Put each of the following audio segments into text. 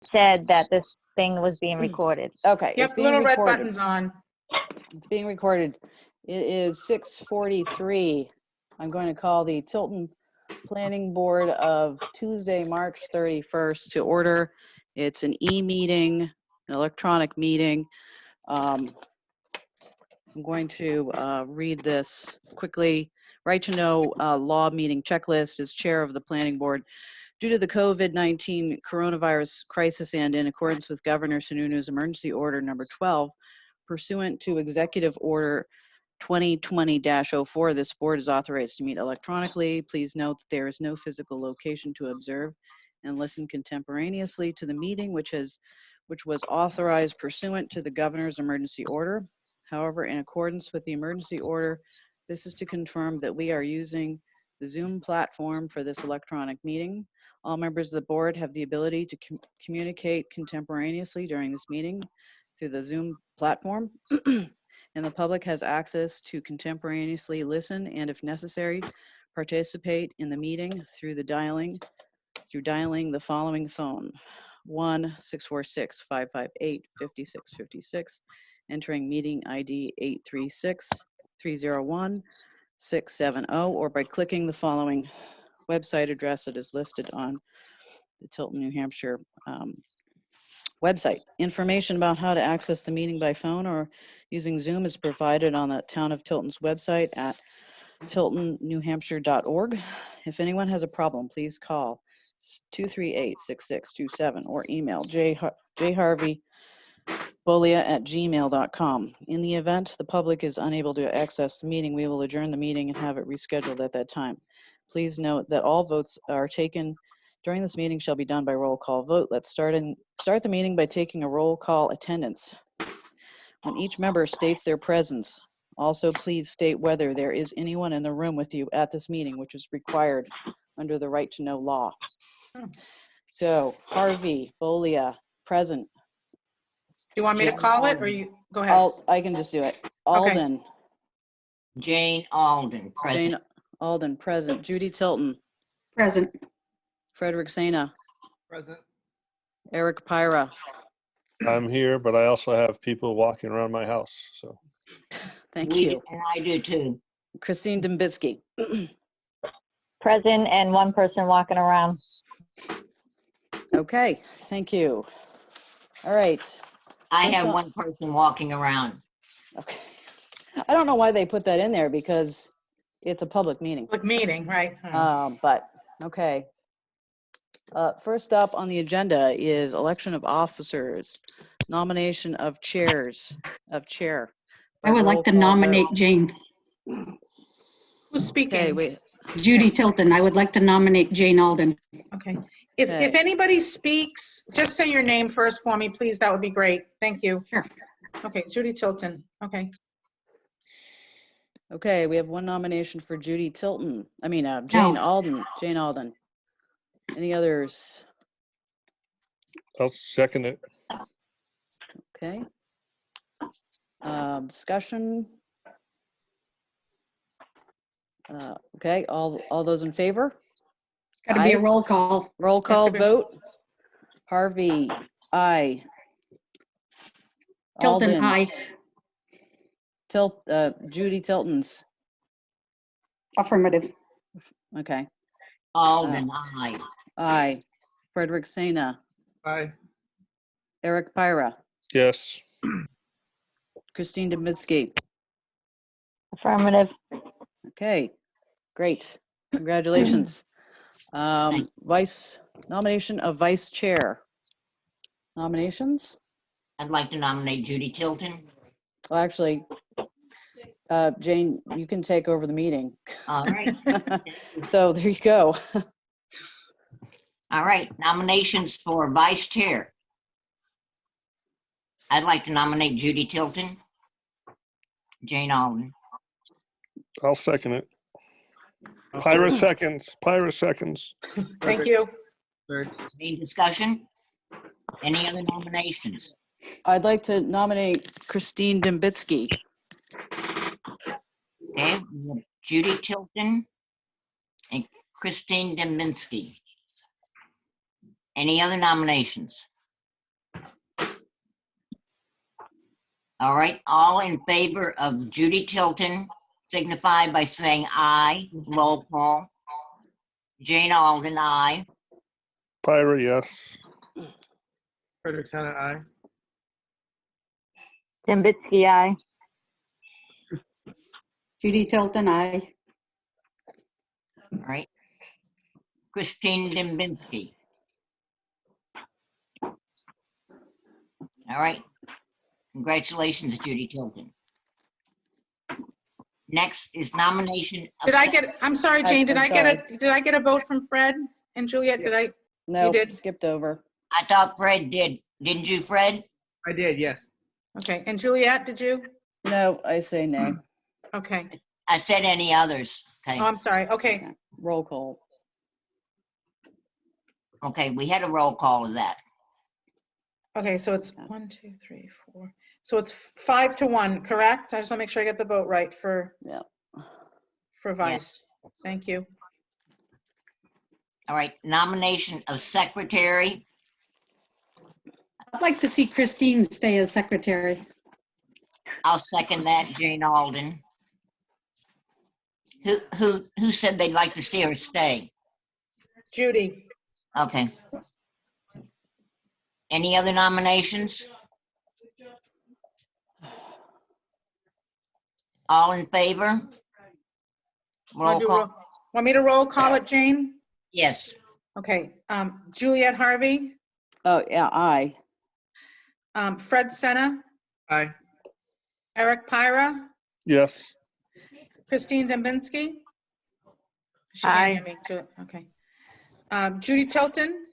said that this thing was being recorded. Okay. It's Yep, being little red recorded. button's on. It's being recorded. It is 6:43. I'm going to call the Tilton Planning Board of Tuesday, March 31st to order. It's an e-meeting, an electronic meeting. I'm going to read this quickly. Right to know law meeting checklist. As chair of the planning board, due to the COVID-19 coronavirus crisis and in accordance with Governor Sununu's emergency order number 12, pursuant to executive order 2020-04, this board is authorized to meet electronically. Please note that there is no physical location to observe and listen contemporaneously to the meeting, which was authorized pursuant to the governor's emergency order. However, in accordance with the emergency order, this is to confirm that we are using the Zoom platform for this electronic meeting. All members of the board have the ability to communicate contemporaneously during this meeting through the Zoom platform, and the public has access to contemporaneously listen and, if necessary, participate in the meeting through dialing the following phone: 1-646-558-5656, entering meeting ID 836-301-670, or by clicking the following website address that is listed on the Tilton, New Hampshire website. Information about how to access the meeting by phone or using Zoom is provided on the Town of Tilton's website at tiltonnewhampshire.org. If anyone has a problem, please call 238-6627 or email jharveybolia@gmail.com. In the event the public is unable to access the meeting, we will adjourn the meeting and have it rescheduled at that time. Please note that all votes are taken during this meeting shall be done by roll call vote. Let's start the meeting by taking a roll call attendance. When each member states their presence, also please state whether there is anyone in the room with you at this meeting, which is required under the right to know law. So Harvey Bolia, present. Do you want me to call it or you, go ahead. I can just do it. Alden. Jane Alden, present. Jane Alden, present. Judy Tilton. Present. Frederick Sena. Present. Eric Pyra. I'm here, but I also have people walking around my house, so. Thank you. And I do too. Christine Dembitsky. Present and one person walking around. Okay, thank you. All right. I have one person walking around. Okay. I don't know why they put that in there because it's a public meeting. Public meeting, right? But, okay. First up on the agenda is election of officers, nomination of chair. I would like to nominate Jane. Who's speaking? Okay, wait. Judy Tilton. I would like to nominate Jane Alden. Okay. If anybody speaks, just say your name first for me, please. That would be great. Thank you. Sure. Okay, Judy Tilton. Okay. Okay, we have one nomination for Judy Tilton. Jane Alden. Jane Alden. Any others? I'll second it. Okay. Discussion. Okay, all those in favor? Got to be a roll call. Roll call Yes, vote. Harvey, aye. Tilton, aye. Judy Tilton's. Affirmative. Okay. Alden, aye. Aye. Frederick Sena. Aye. Eric Pyra. Yes. Christine Dembitsky. Affirmative. Okay, great. Congratulations. Nomination of vice chair. Nominations? I'd like to nominate Judy Tilton. Well, actually, Jane, you can take over the meeting. All right. So there you go. All right. Nominations for vice chair. I'd like to nominate Judy Tilton. Jane Alden. I'll second it. Pyra seconds. Pyra seconds. Thank you. Third. Any discussion? Any other nominations? I'd like to nominate Christine Dembitsky. Okay. We have Judy Tilton and Christine Dembitsky. Any other nominations? All right, all in favor of Judy Tilton signify by saying aye. Roll call. Jane Alden, aye. Pyra, yes. Frederick Senna, aye. Dembitsky, aye. Judy Tilton, aye. All right. Christine Dembinski. All right. Congratulations, Judy Tilton. Next is nomination of. I'm sorry, Jane, did I'm I get a vote from Fred and Juliet? Did I? No, did? skipped over. I thought Fred did. Didn't you, Fred? I did, yes. Okay, and Juliet, did you? No, I say nay. Okay. I said any others. Okay. Oh, I'm sorry. Okay. Roll call. Okay, we had a roll call of that. Okay, so it's 1, 2, 3, 4. So it's 5-1, correct? I just want to make sure I get the vote right for vice. Yes. Thank you. All right, nomination of secretary. I'd like to see Christine stay as secretary. I'll second that, Jane Alden. Who said they'd like to see her stay? Judy. Okay. Any other nominations? All in favor? Roll call. Want me to roll call it, Jane? Yes. Okay. Juliet Harvey, Oh, yeah, aye. Fred Senna, Aye. Eric Pyra, Yes. Christine Dembinski. She Aye. can't hear me. Okay. Judy Tilton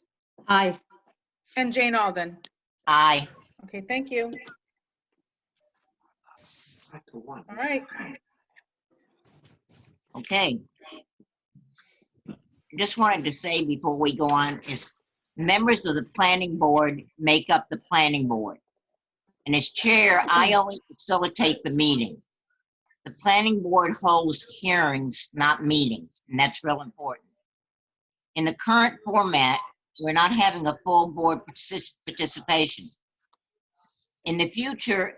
Aye. and Jane Alden. Aye. Okay, thank you. All right. Okay. Just wanted to say before we go on is members of the planning board make up the planning board. And as chair, I only facilitate the meeting. The planning board holds hearings, not meetings, and that's real important. In the current format, we're not having a full board participation. In the future,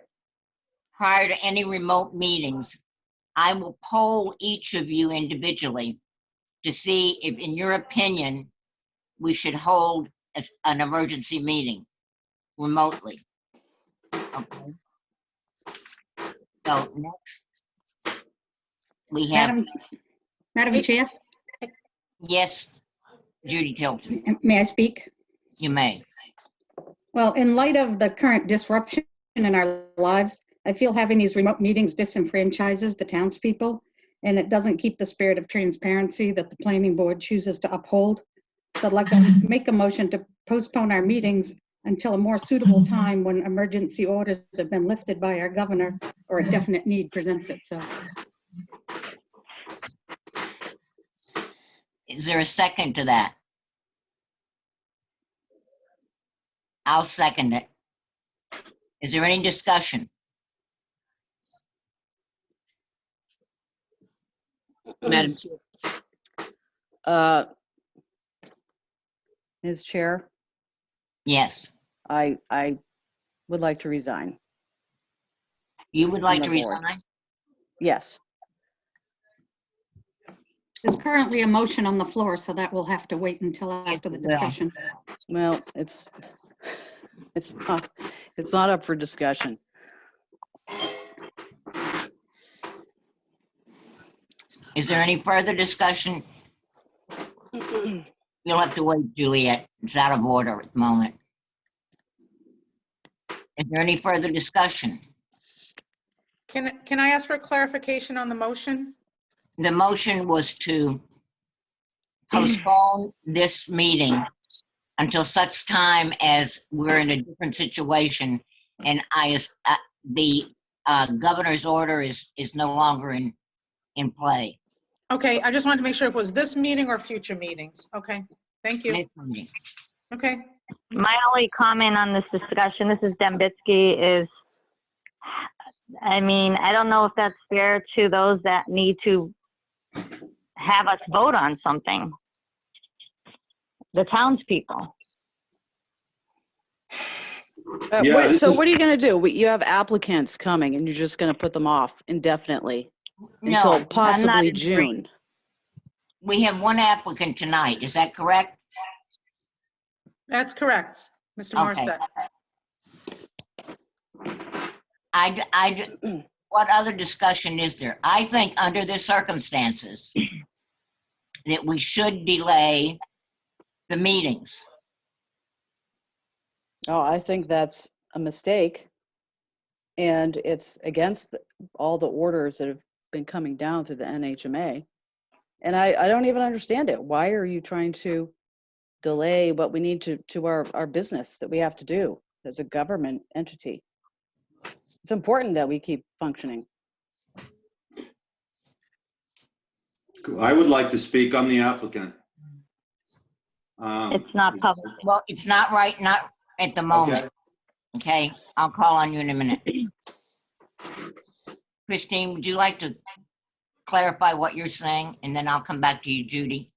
prior to any remote meetings, I will poll each of you individually to see if, in your opinion, we should hold an emergency meeting remotely. Okay. So next, we have, Madam Chair, yes, Judy Tilton, may I speak? you may. Well, in light of the current disruption in our lives, I feel having these remote meetings disenfranchises the townspeople, and it doesn't keep the spirit of transparency that the planning board chooses to uphold. So I'd like to make a motion to postpone our meetings until a more suitable time when emergency orders have been lifted by our governor or a definite need presents itself. Is there a second to that? I'll second it. Is there any discussion? Madam Chair. Ms. Chair, Yes. I would like to resign. You would like On to the board. resign? Yes. There's currently a motion on the floor, so that will have to wait until after the discussion. Well, it's not up for discussion. Is there any further discussion? You'll have to wait, Juliet. It's out of order at the moment. Is there any further discussion? Can I ask for clarification on the motion? The motion was to postpone this meeting until such time as we're in a different situation and the governor's order is no longer in play. Okay, I just wanted to make sure if it was this meeting or future meetings. Okay, thank you. Okay. My only comment on this discussion, this is Dembitsky, is, I mean, I don't know if that's fair to those that need to have us vote on something. The townspeople. Yeah, So this is- what are you going to do? You have applicants coming and you're just going to put them off indefinitely until No, possibly in agreement. June. we have one applicant tonight. Is that correct? That's correct, Mr. Okay. Morissette. What other discussion is there? I think under the circumstances that we should delay the meetings. Oh, I think that's a mistake. And it's against all the orders that have been coming down through the NHMA. And I don't even understand it. Why are you trying to delay what we need to our business that we have to do as a government entity? It's important that we keep functioning. I would like to speak. I'm the applicant. It's not public. Well, it's not right, not at the moment. Okay, I'll call on you in a minute. Christine, would you like to clarify what you're saying? And then I'll come back to you, Judy.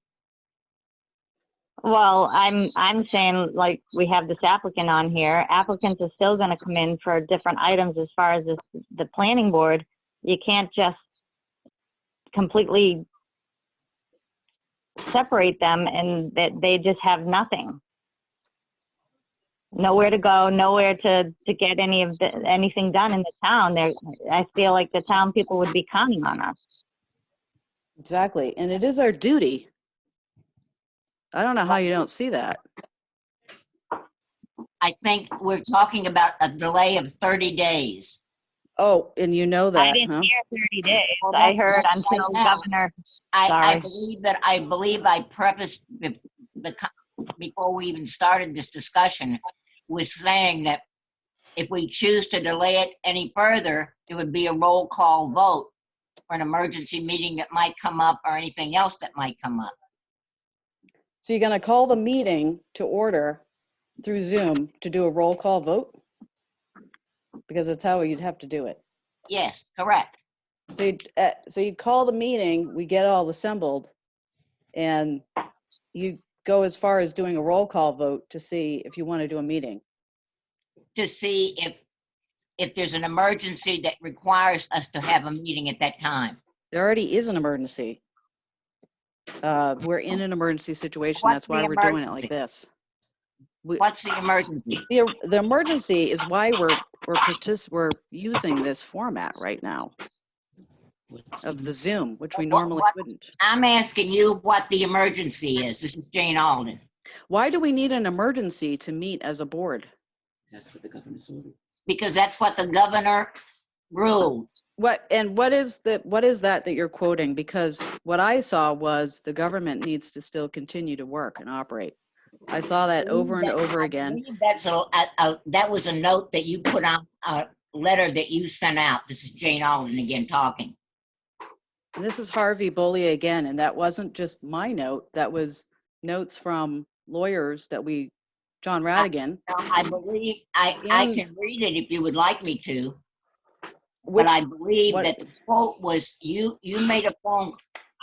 Well, I'm saying, like, we have this applicant on here. Applicants are still gonna come in for different items as far as the planning board. You can't just completely separate them and that they just have nothing. Nowhere to go, nowhere to get anything done in the town. I feel like the town people would be counting on us. Exactly. And it is our duty. I don't know how you don't see that. I think we're talking about a delay of 30 days. Oh, and you know I that, didn't huh? hear 30 days. Well, I heard that's until right now. Governor, I Sorry. believe I prefaced before we even started this discussion with saying that if we choose to delay it any further, it would be a roll call vote for an emergency meeting that might come up or anything else that might come up. So you're going to call the meeting to order through Zoom to do a roll call vote? Because that's how you'd have to do it. Yes, correct. So you call the meeting, we get all assembled, and you go as far as doing a roll call vote to see if you want to do a meeting. To see if there's an emergency that requires us to have a meeting at that time. There already is an emergency. We're in an emergency situation. What's That's why the we're doing it emergency? like this. What's the emergency? The emergency is why we're using this format right now of the Zoom, which we normally wouldn't. I'm asking you what the emergency is. This is Jane Alden. Why do we need an emergency to meet as a board? That's what the governor's ordered. Because that's what the governor ruled. What is that you're quoting? Because what I saw was the government needs to still continue to work and operate. I saw that over and over again. That's that was a note that you put on a letter that you sent out. This is Jane Alden again talking. And this is Harvey Bollier again, and that wasn't just my note. That was notes from lawyers John Radigan. I believe I can read it if you would like me to. But I believe that the quote was you made a phone.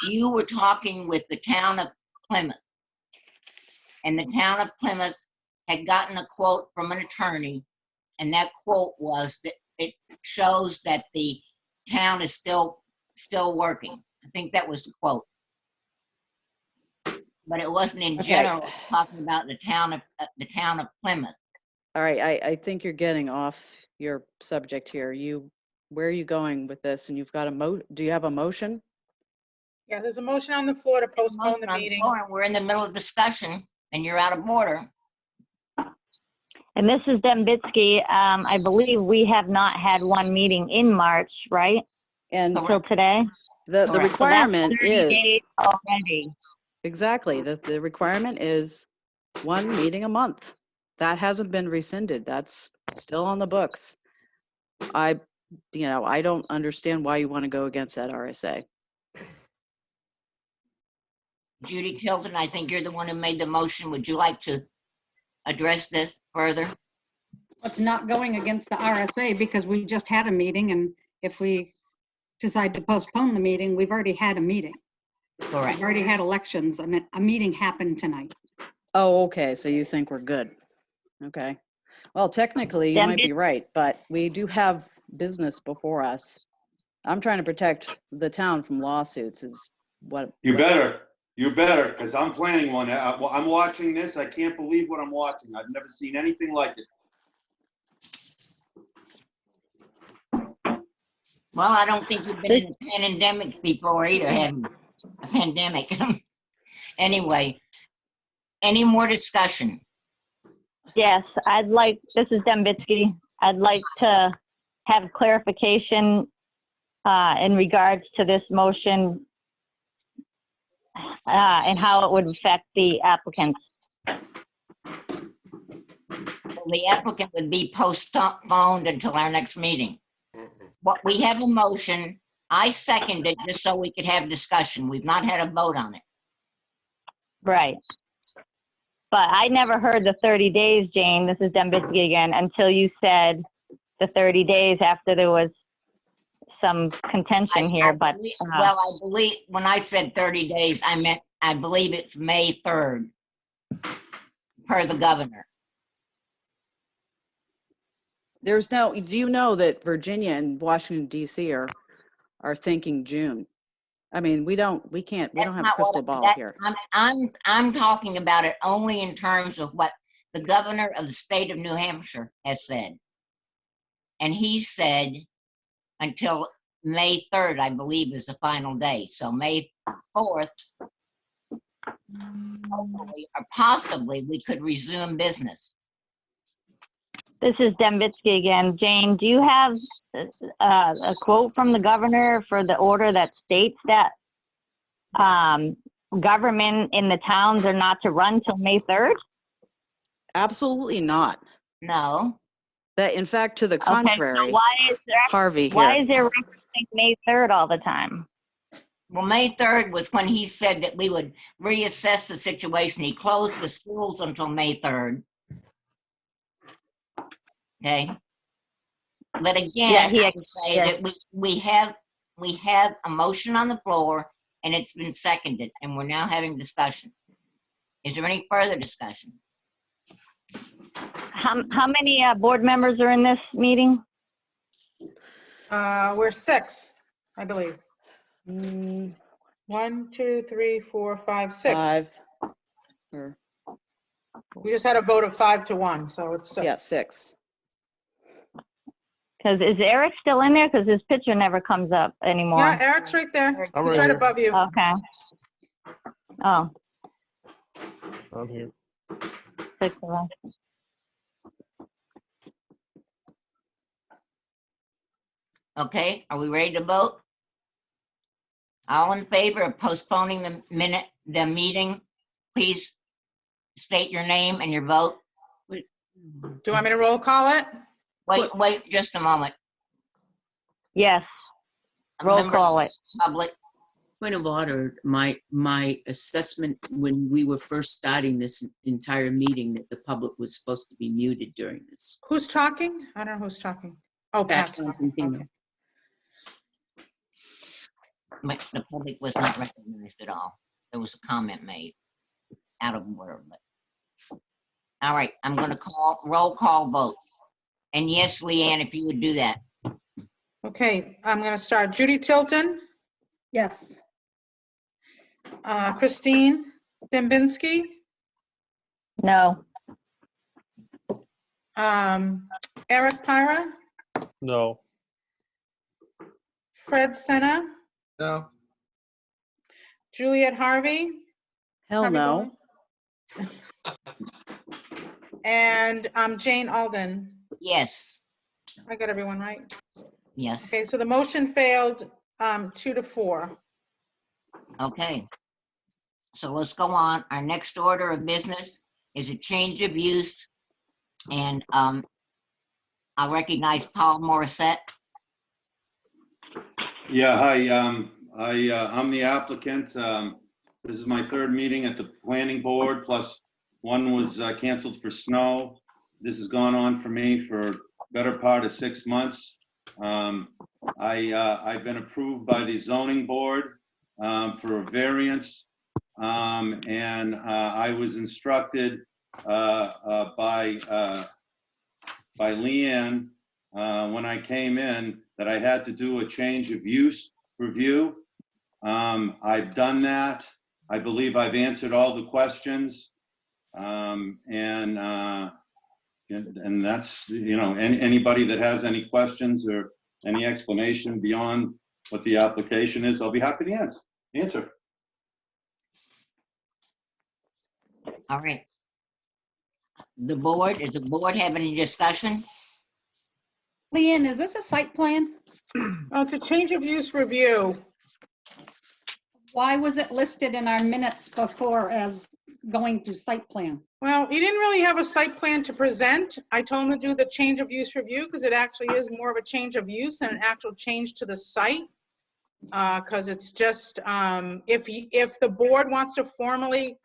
You were talking with the town of Plymouth, and the town of Plymouth had gotten a quote from an attorney, and that quote was that it shows that the town is still working. I think that was the quote, but it wasn't in general talking about the town of Plymouth. All right, I think you're getting off your subject here. Where are you going with this? And you've got do you have a motion? Yeah, there's a motion on the floor to postpone the meeting. We're in the middle of discussion, and you're out of order. and this is Dembitsky. I believe we have not had one meeting in March, right? And Until today? the Correct. requirement So that's 30 is days already. exactly the requirement is one meeting a month. That hasn't been rescinded. That's still on the books. I don't understand why you want to go against that RSA. Judy Tilton, I think you're the one who made the motion. Would you like to address this further? It's not going against the RSA because we just had a meeting, and if we decide to postpone the meeting, we've already had a meeting. Correct. We've already had elections, and a meeting happened tonight. Oh, okay. So you think we're good. Okay. Well, technically, you Then might be it- right, but we do have business before us. I'm trying to protect the town from lawsuits is what. You better, because I'm planning one. I'm watching this. I can't believe what I'm watching. I've never seen anything like it. Well, I don't think you've been in a pandemic before either, have you? A pandemic. Anyway, any more discussion? Yes, this is Dembitsky. I'd like to have clarification in regards to this motion and how it would affect the applicants. The applicant would be postponed until our next meeting. What, we have a motion. I second it just so we could have discussion. We've not had a vote on it. Right. But I never heard the 30 days, Jane, this is Dembitsky again, until you said the 30 days after there was some contention here, but. Well, I believe, when I said 30 days, I believe it's May 3rd, per the governor. There's no, do you know that Virginia and Washington DC are thinking June? I mean, we don't have a crystal ball here. I'm talking about it only in terms of what the governor of the state of New Hampshire has said. And he said until May 3rd, I believe, is the final day. So May 4th, hopefully, or possibly, we could resume business. This is Dembitsky again. Jane, do you have a quote from the governor for the order that states that government in the towns are not to run till May 3rd? Absolutely not. No. That, in fact, to the Okay, contrary, so Harvey here. why is there referencing May 3rd all the time? Well, May 3rd was when he said that we would reassess the situation. He closed the schools until May 3rd. Okay. But again, I would say that we have a motion on the floor and it's been seconded and we're now having discussion. Is there any further discussion? How many board members are in this meeting? We're 6, I believe. Mm, 1, 2, 3, 4, 5, 6. 5. Or, We just had a vote of 5 to 1, so it's 6. yeah, 6. Because is Eric still in there? Because his picture never comes up anymore. Yeah, Eric's right there. I'm He's right right here. above you. Okay. Oh, I'm here. 6 of us. Okay, are we ready to vote? All in favor of postponing the meeting, please state your name and your vote. Do you want me to roll call it? Wait just a moment. Yes, roll Members call of it. the Public, Point of order, my assessment when we were first starting this entire meeting that the public was supposed to be muted during this. Who's talking? I don't know who's talking. Oh, Pat's talking. Okay. but the public was not recognized at all. There was a comment made out of order, but. All right, I'm gonna roll call vote. And yes, Leanne, if you would do that. Okay, I'm going to start. Judy Tilton, Yes. Christine Dembinski, No. Eric Pyra, No. Fred Senna, No. Juliet Harvey. Hell Harvey no. Bowen, and Jane Alden. Yes, I got everyone right. yes, Okay, so the motion failed 2 to 4. okay. So let's go on. Our next order of business is a change of use. And I'll recognize Paul Morissette. Yeah, hi, I'm the applicant. This is my 3rd meeting at the planning board, plus one was canceled for snow. This has gone on for me for better part of 6 months. I've been approved by the zoning board for a variance. And I was instructed by by Leanne when I came in that I had to do a change of use review. I've done that. I believe I've answered all the questions. And that's, you know, anybody that has any questions or any explanation beyond what the application is, I'll be happy to answer. All right. The board, does the board have any discussion? Leanne, is this a site plan? Oh, it's a change of use review. Why was it listed in our minutes before as going to site plan? Well, he didn't really have a site plan to present. I told him to do the change of use review because it actually is more of a change of use than an actual change to the site. Because it's just, if the board wants to formally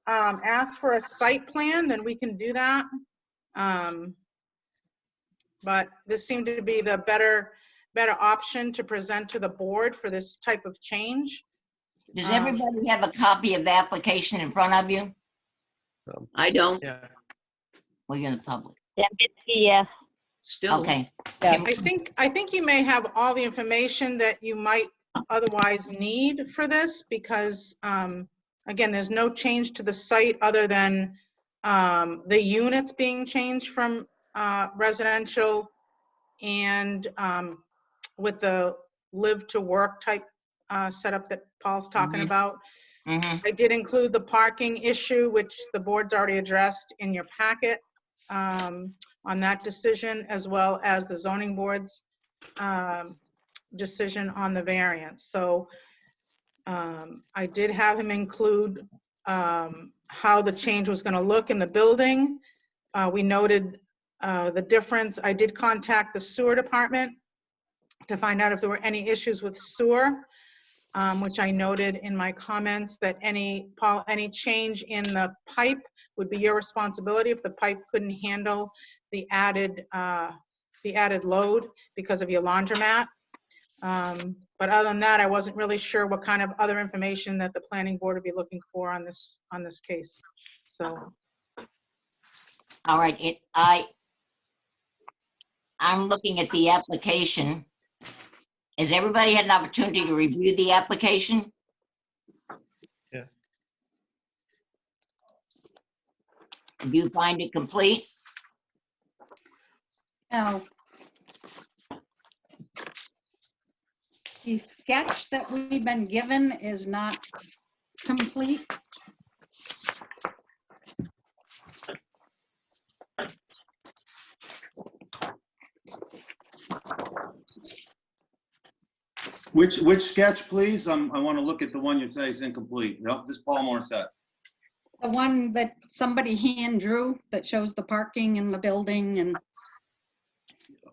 ask for a site plan, then we can do that. But this seemed to be the better option to present to the board for this type of change. Does everybody have a copy of the application in front of you? I don't, Yeah. Or you in the public? Dembitsky, yes. still. Okay. Yes. I think you may have all the information that you might otherwise need for this because, again, there's no change to the site other than the units being changed from residential and with the live to work type setup that Paul's talking Mhm. about. Mhm. I did include the parking issue, which the board's already addressed in your packet on that decision, as well as the zoning board's decision on the variance. So I did have him include how the change was going to look in the building. We noted the difference. I did contact the sewer department to find out if there were any issues with sewer. Which I noted in my comments that Paul, any change in the pipe would be your responsibility if the pipe couldn't handle the added load because of your laundromat. But other than that, I wasn't really sure what kind of other information that the planning board would be looking for on this case. So. All right, I'm looking at the application. Has everybody had an opportunity to review the application? Yeah. Do you find it complete? No. The sketch that we've been given is not complete. Which sketch, please? I want to look at the one you say is incomplete. No, this Paul Morissette. The one that somebody hand drew that shows the parking in the building and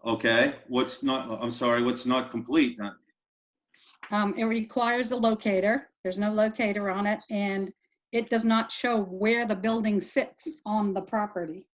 Okay, what's not complete? it requires a locator. There's no locator on it and it does not show where the building sits on the property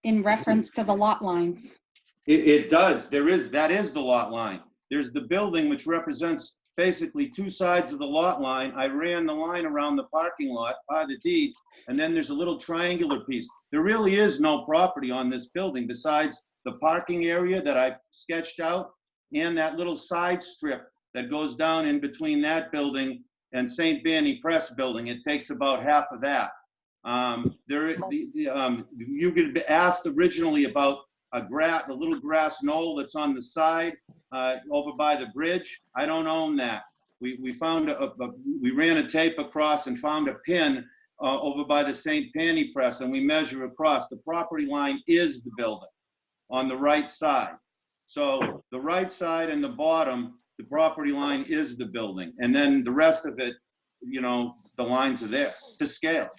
in reference to the lot lines. It does. That is the lot line. There's the building, which represents basically two sides of the lot line. I ran the line around the parking lot by the deed, and then there's a little triangular piece. There really is no property on this building besides the parking area that I sketched out and that little side strip that goes down in between that building and St. Banny Press building. It takes about half of that. You could asked originally about a little grass knoll that's on the side over by the bridge. I don't own that. We found we ran a tape across and found a pin over by the St. Panny Press, and we measure across. The property line is the building on the right side. So the right side and the bottom, the property line is the building, and then the rest of it, you know, the lines are there to scale.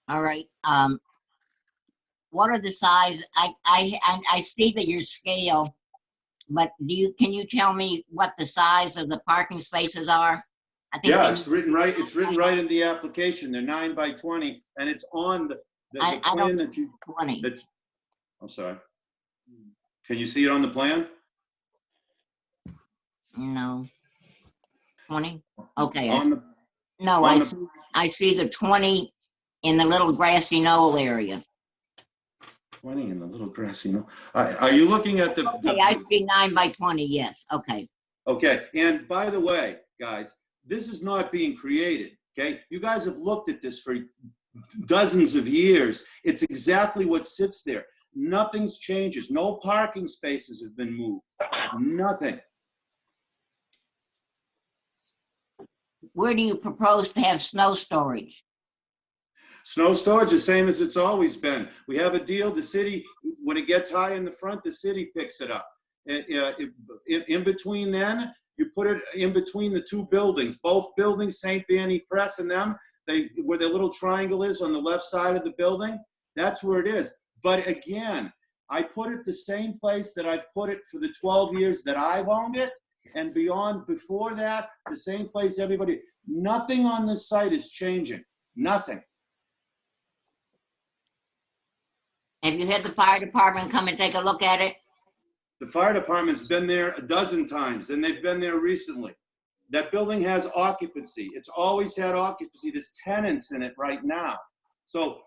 All right. What are the size? I see that your scale, but can you tell me what the size of the parking spaces are? Yeah, it's written right. It's written right in the application. They're 9 by 20, and it's on the plan that you. 20. I'm sorry. Can you see it on the plan? No. 20. Okay. No, On I see the 20 in the little grassy knoll area. 20 in the little grassy knoll. Are you looking at the? Okay, I see 9 by 20, yes, okay. Okay, and by the way, guys, this is not being created, okay? You guys have looked at this for dozens of years. It's exactly what sits there. Nothing's changes. No parking spaces have been moved. Nothing. Where do you propose to have snow storage? Snow storage, the same as it's always been. We have a deal, the city, when it gets high in the front, the city picks it up. In between then, you put it in between the two buildings, both buildings, St. Annie Press and them, where the little triangle is on the left side of the building, that's where it is. But again, I put it the same place that I've put it for the 12 years that I've owned it, and beyond, before that, the same place everybody, nothing on this site is changing, nothing. Have you had the fire department come and take a look at it? The fire department's been there a dozen times, and they've been there recently. That building has occupancy. It's always had occupancy. There's tenants in it right now. So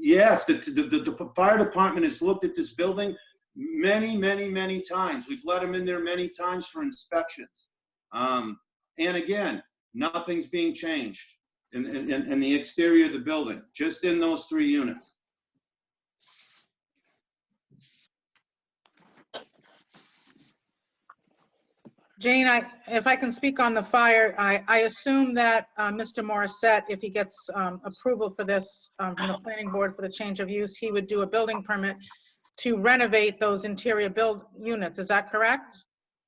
yes, the fire department has looked at this building many times. We've let them in there many times for inspections. And again, nothing's being changed in the exterior of the building, just in those 3 units. Jane, if I can speak on the fire, I assume that Mr. Morissette, if he gets approval for this from the planning board for the change of use, he would do a building permit to renovate those interior build units. Is that correct?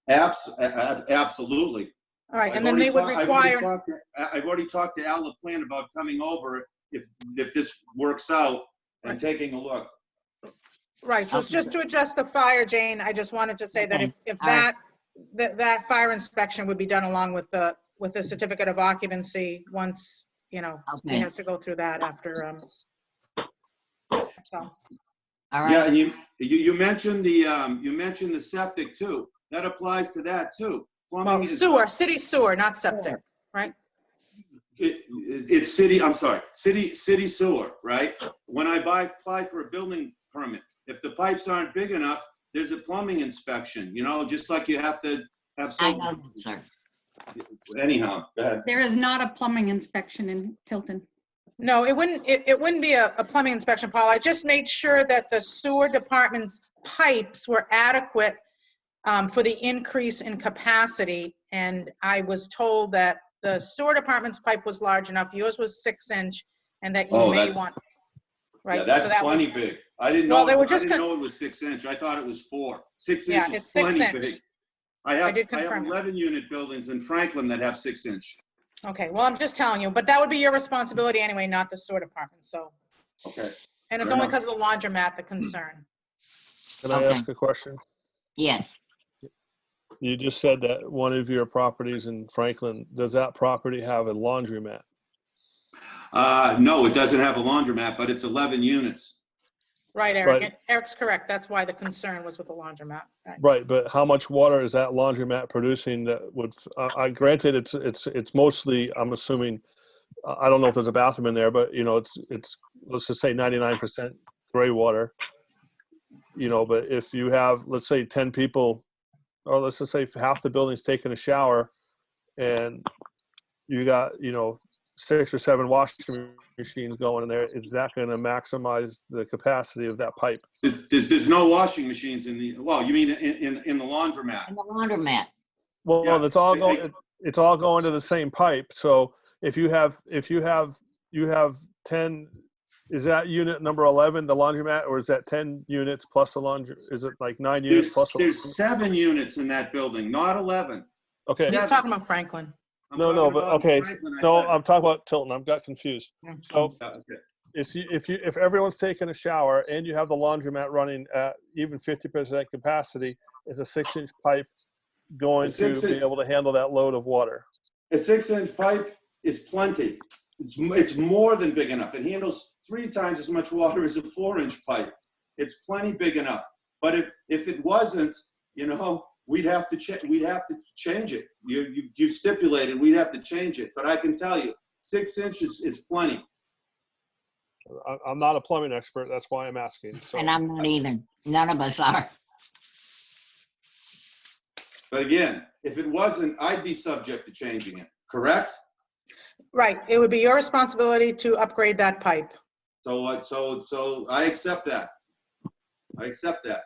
Absolutely. All right, and then they would require. I've already talked to Al LaPlante about coming over if this works out and taking a look. Right, so it's just to address the fire, Jane. I just wanted to say that if that fire inspection would be done along with the certificate of occupancy once, he has to go through that after. So. All right. Yeah, and you mentioned the septic too. That applies to that too. Plumbing Well, sewer, city sewer, not septic, right? It's city. I'm sorry, city sewer, right? When I apply for a building permit, if the pipes aren't big enough, there's a plumbing inspection, just like you have to have some. I know, sir. Anyhow, go ahead. There is not a plumbing inspection in Tilton. No, it wouldn't be a plumbing inspection, Paul. I just made sure that the sewer department's pipes were adequate for the increase in capacity. And I was told that the sewer department's pipe was large enough. Yours was 6-inch, and that you may want. Right. Yeah, that's so that plenty big. I didn't know. I didn't know it was 6-inch. I thought it was 4. 6 inches. Yeah, it's plenty 6-inch. big. I have 11 unit buildings in Franklin that have 6-inch. Okay, well, I'm just telling you, but that would be your responsibility anyway, not the sewer department, so. Okay. And it's only because of the laundromat, the concern. Can I ask a question? Yes. You just said that one of your properties in Franklin, does that property have a laundromat? No, it doesn't have a laundromat, but it's 11 units. Right, Eric. Right. Eric's correct. That's why the concern was with the laundromat. Right, but how much water is that laundromat producing that would, granted, it's mostly, I'm assuming, I don't know if there's a bathroom in there, but, it's let's just say 99% gray water, but if you have, let's say 10 people, or let's just say half the building's taking a shower and you got, 6 or 7 washing machines going in there, is that going to maximize the capacity of that pipe? There's no washing machines in the, well, you mean in the laundromat? In the laundromat. Well, Yeah, it's all going. It's all going to the same pipe. So if you have 10, is that unit number 11 the laundromat, or is that 10 units plus the laundry? Is it like 9 units plus? There's 7 units in that building, not 11. Okay. He's talking about Franklin. No, but okay. No, I'm talking about Tilton. I've got confused. So if everyone's taking a shower and you have the laundromat running at even 50% capacity, is a 6-inch pipe going to be able to handle that load of water? A 6-inch pipe is plenty. It's more than big enough. It handles 3 times as much water as a 4-inch pipe. It's plenty big enough. But if it wasn't, we'd have to change it. You stipulated we'd have to change it, but I can tell you, 6 inches is plenty. I'm not a plumbing expert, that's why I'm asking. So. And I'm not either. None of us are. But again, if it wasn't, I'd be subject to changing it, correct? Right, it would be your responsibility to upgrade that pipe. So what, so I accept that. I accept that.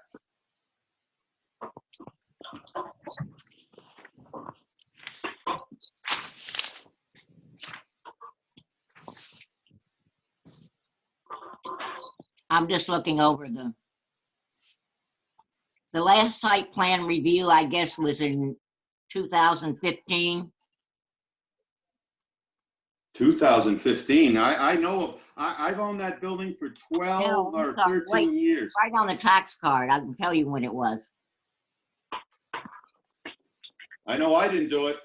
I'm just looking over the last site plan review, I guess, was in 2015. 2015, I know, I've owned that building for 12 No, or I'm sorry, 13 wait. years. Right on the tax card, I can tell you when it was. I know I didn't do it.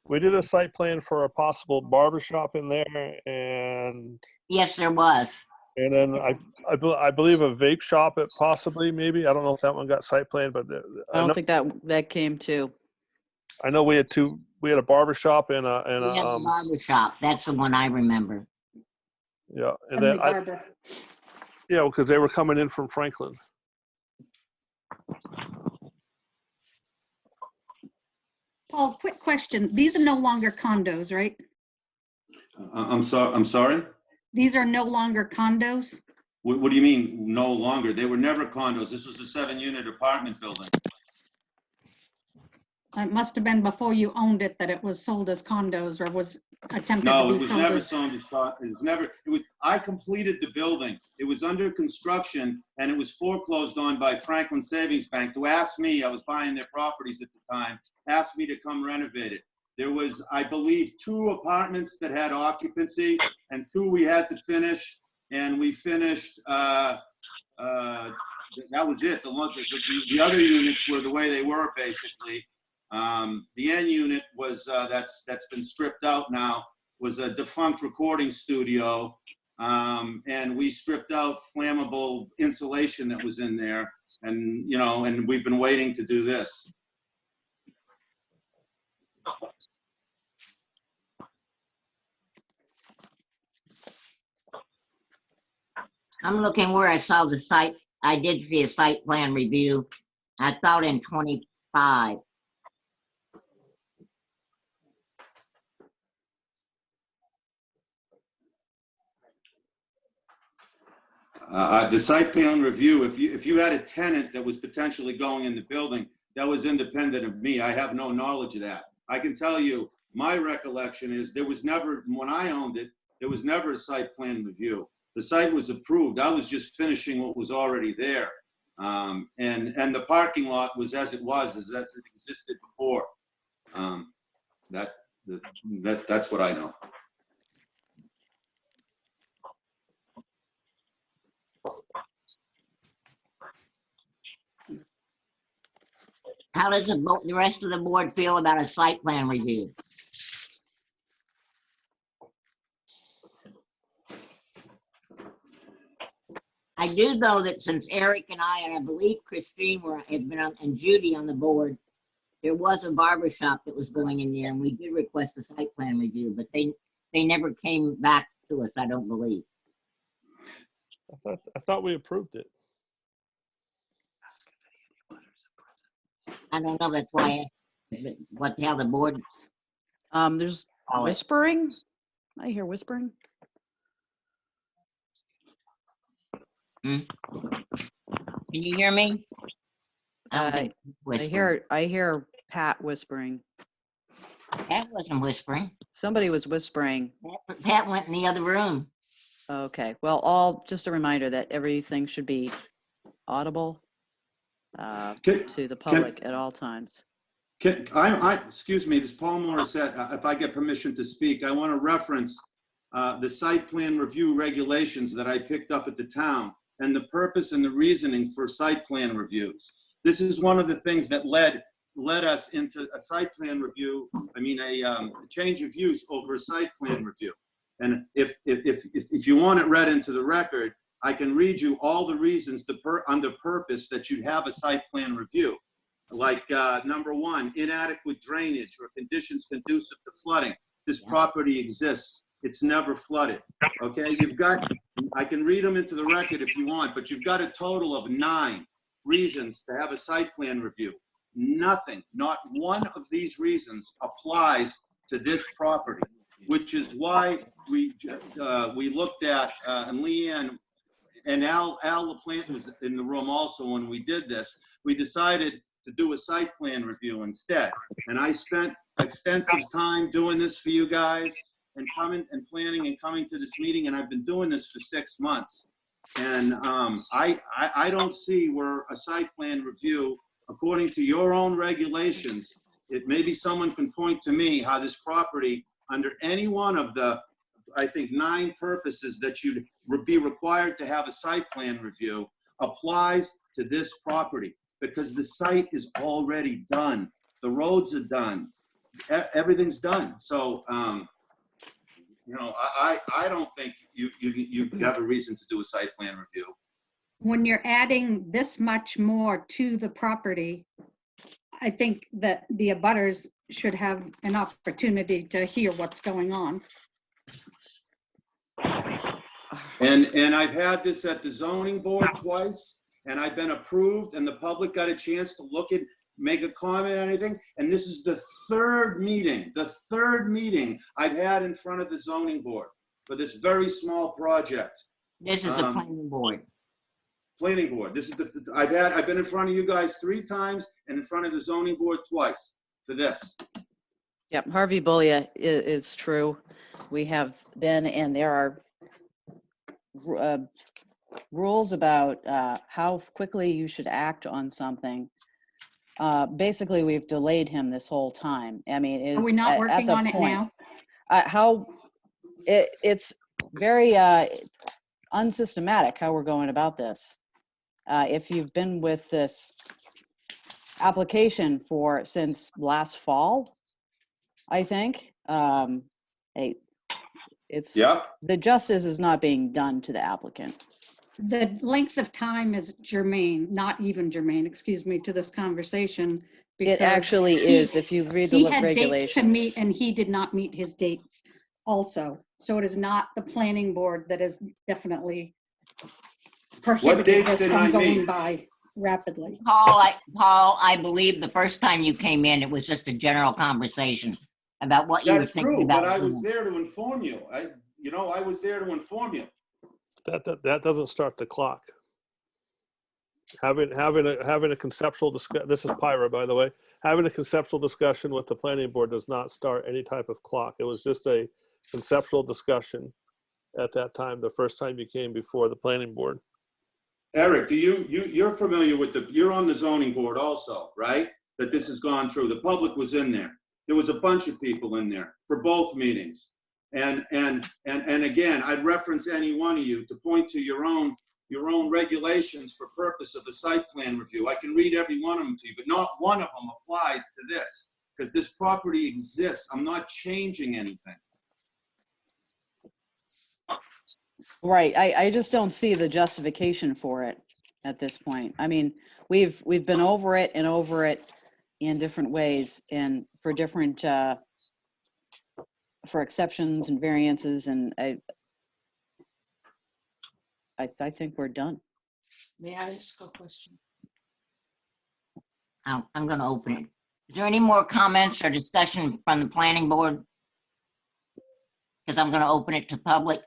We did a site plan for a possible barber shop in there, and Yes, there was. then I believe a vape shop, at possibly, maybe. I don't know if that one got site plan, but I don't think that came to. I know we had a barber shop and We had the barber shop. That's the one I remember. yeah, and Friendly then barber. yeah, because they were coming in from Franklin. Paul, quick question. These are no longer condos, right? I'm sorry? These are no longer condos? What do you mean, no longer? They were never condos. This was a 7-unit apartment building. It must have been before you owned it that it was sold as condos, or was attempted No, to it be was sold never as. sold as, I completed the building. It was under construction and it was foreclosed on by Franklin Savings Bank to ask me, I was buying their properties at the time, asked me to come renovate it. There was, I believe, 2 apartments that had occupancy and 2 we had to finish, and we finished, that was it. The other units were the way they were, basically. The end unit was, that's been stripped out now, was a defunct recording studio. And we stripped out flammable insulation that was in there, and, you know, and we've been waiting to do this. I'm looking where I saw the site. I did see a site plan review. I thought in 25. The site plan review, if you had a tenant that was potentially going in the building, that was independent of me. I have no knowledge of that. I can tell you, my recollection is there was never, when I owned it, there was never a site plan review. The site was approved. I was just finishing what was already there. And the parking lot was as it was, as it existed before. That's what I know. How does the rest of the board feel about a site plan review? I do know that since Eric and I believe Christine had been on, and Judy on the board, there was a barber shop that was going in there, and we did request a site plan review, but they never came back to us, I don't believe. I thought we approved it. I don't know, that's why I asked what the hell the board. There's Oh, it- whispering. I hear whispering. Can you hear me? I don't think I hear Pat whispering. Pat wasn't whispering. Somebody was whispering. Pat went in the other room. Okay, well, just a reminder that everything should be audible to the public at all times. Excuse me, this is Paul Morissette. If I get permission to speak, I want to reference the site plan review regulations that I picked up at the town and the purpose and the reasoning for site plan reviews. This is one of the things that led us into a site plan review. I mean, a change of use over a site plan review. And if you want it read into the record, I can read you all the reasons on the purpose that you'd have a site plan review. like number one, inadequate drainage or conditions conducive to flooding. This property exists. It's never flooded. Okay, you've got, I can read them into the record if you want, but you've got a total of 9 reasons to have a site plan review. Nothing, not one of these reasons applies to this property, which is why we looked at, and Leanne and Al LaPlante was in the room also when we did this. We decided to do a site plan review instead. And I spent extensive time doing this for you guys and coming and planning and coming to this meeting. And I've been doing this for 6 months. And I don't see where a site plan review, according to your own regulations, maybe someone can point to me how this property, under any one of the, I think, 9 purposes that you'd be required to have a site plan review, applies to this property, because the site is already done. The roads are done. Everything's done. So, you know, I don't think you have a reason to do a site plan review. When you're adding this much more to the property, I think that the abutters should have an opportunity to hear what's going on. And I've had this at the zoning board twice, and I've been approved, and the public got a chance to look at, make a comment or anything. And this is the third meeting I've had in front of the zoning board for this very small project. This is the planning board. Planning board. This is I've been in front of you guys 3 times and in front of the zoning board twice for this. Yep, Harvey Bullia is true. We have been, and there are rules about how quickly you should act on something. Basically, we've delayed him this whole time. I mean, Are we not working on it now? It's very unsystematic how we're going about this. If you've been with this application since last fall, I think, the justice is not being done to the applicant. The length of time is germane, not even germane, excuse me, to this conversation. It actually is, if you read the He had regulations. dates to meet and he did not meet his dates also. So it is not the planning board that is definitely prohibited dates this did from I going meet? by rapidly. Paul, I believe the first time you came in, it was just a general conversation about what you were That's thinking true, about. but I was there to inform you. I was there to inform you. That doesn't start the clock. Having a conceptual discussion, this is Pyra, by the way, having a conceptual discussion with the planning board does not start any type of clock. It was just a conceptual discussion at that time, the first time you came before the planning board. Eric, you're familiar with you're on the zoning board also, right? That this has gone through. The public was in there. There was a bunch of people in there for both meetings. And again, I'd reference any one of you to point to your own regulations for purpose of the site plan review. I can read every one of them to you, but not one of them applies to this, because this property exists. I'm not changing anything. Right, I just don't see the justification for it at this point. I mean, we've been over it and over it in different ways and for different, for exceptions and variances, and I think we're done. May I ask a question? I'm going to open it. Is there any more comments or discussion from the planning board? Because I'm going to open it to public.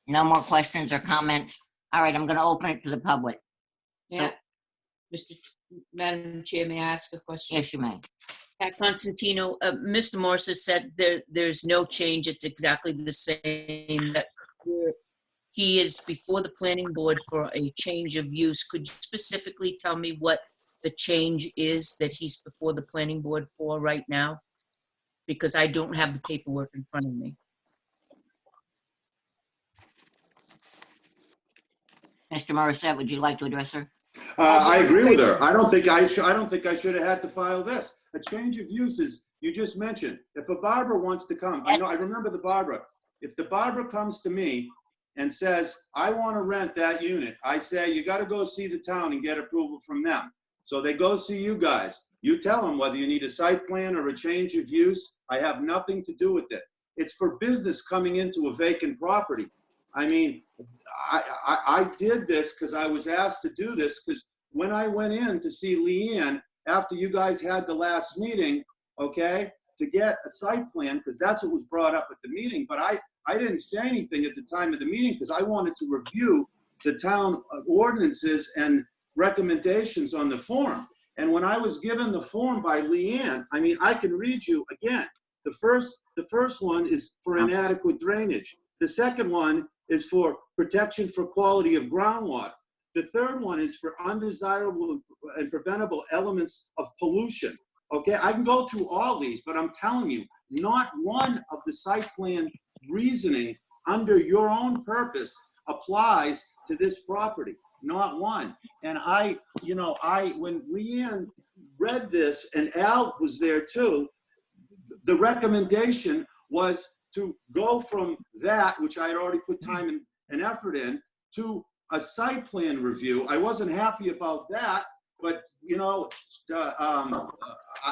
No more questions or comments? All right, I'm going to open it to the public. Yeah. Madam Chair, may I ask a question? Yes, you may. Pat Constantino, Mr. Morse has said there's no change. It's exactly the same. That he is before the planning board for a change of use. Could you specifically tell me what the change is that he's before the planning board for right now? Because I don't have the paperwork in front of me. Mr. Morissette, would you like to address her? I agree with her. I don't think I should have had to file this. A change of uses, you just mentioned. If a Barbara wants to come, I remember the Barbara. If the Barbara comes to me and says, I want to rent that unit, I say, you got to go see the town and get approval from them. So they go see you guys. You tell them whether you need a site plan or a change of use. I have nothing to do with it. It's for business coming into a vacant property. I mean, I did this because I was asked to do this, because when I went in to see Leanne after you guys had the last meeting, okay, to get a site plan, because that's what was brought up at the meeting, but I didn't say anything at the time of the meeting because I wanted to review the town ordinances and recommendations on the form. And when I was given the form by Leanne, I mean, I can read you again. The first one is for inadequate drainage. The second one is for protection for quality of groundwater. The third one is for undesirable and preventable elements of pollution. Okay, I can go through all these, but I'm telling you, not one of the site plan reasoning under your own purpose applies to this property. Not one. And when Leanne read this, and Al was there too, the recommendation was to go from that, which I had already put time and effort in, to a site plan review. I wasn't happy about that, but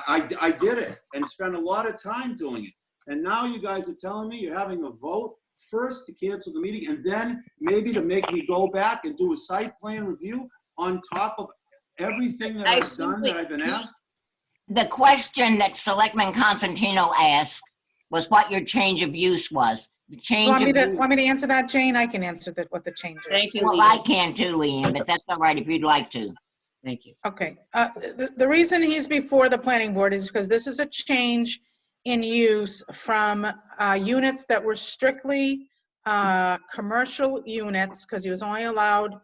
I did it and spent a lot of time doing it. And now you guys are telling me you're having a vote first to cancel the meeting and then maybe to make me go back and do a site plan review on top of everything that I've done that I've been asked? The question that Selectman Constantino asked was what your change of use was. The change Want me of to answer that, Jane? I can answer that, what the change is. Thank you, Well, I Leanne. can too, Leanne, but that's all right if you'd like to. Thank you. Okay, the reason he's before the planning board is because this is a change in use from units that were strictly commercial units, because he was only allowed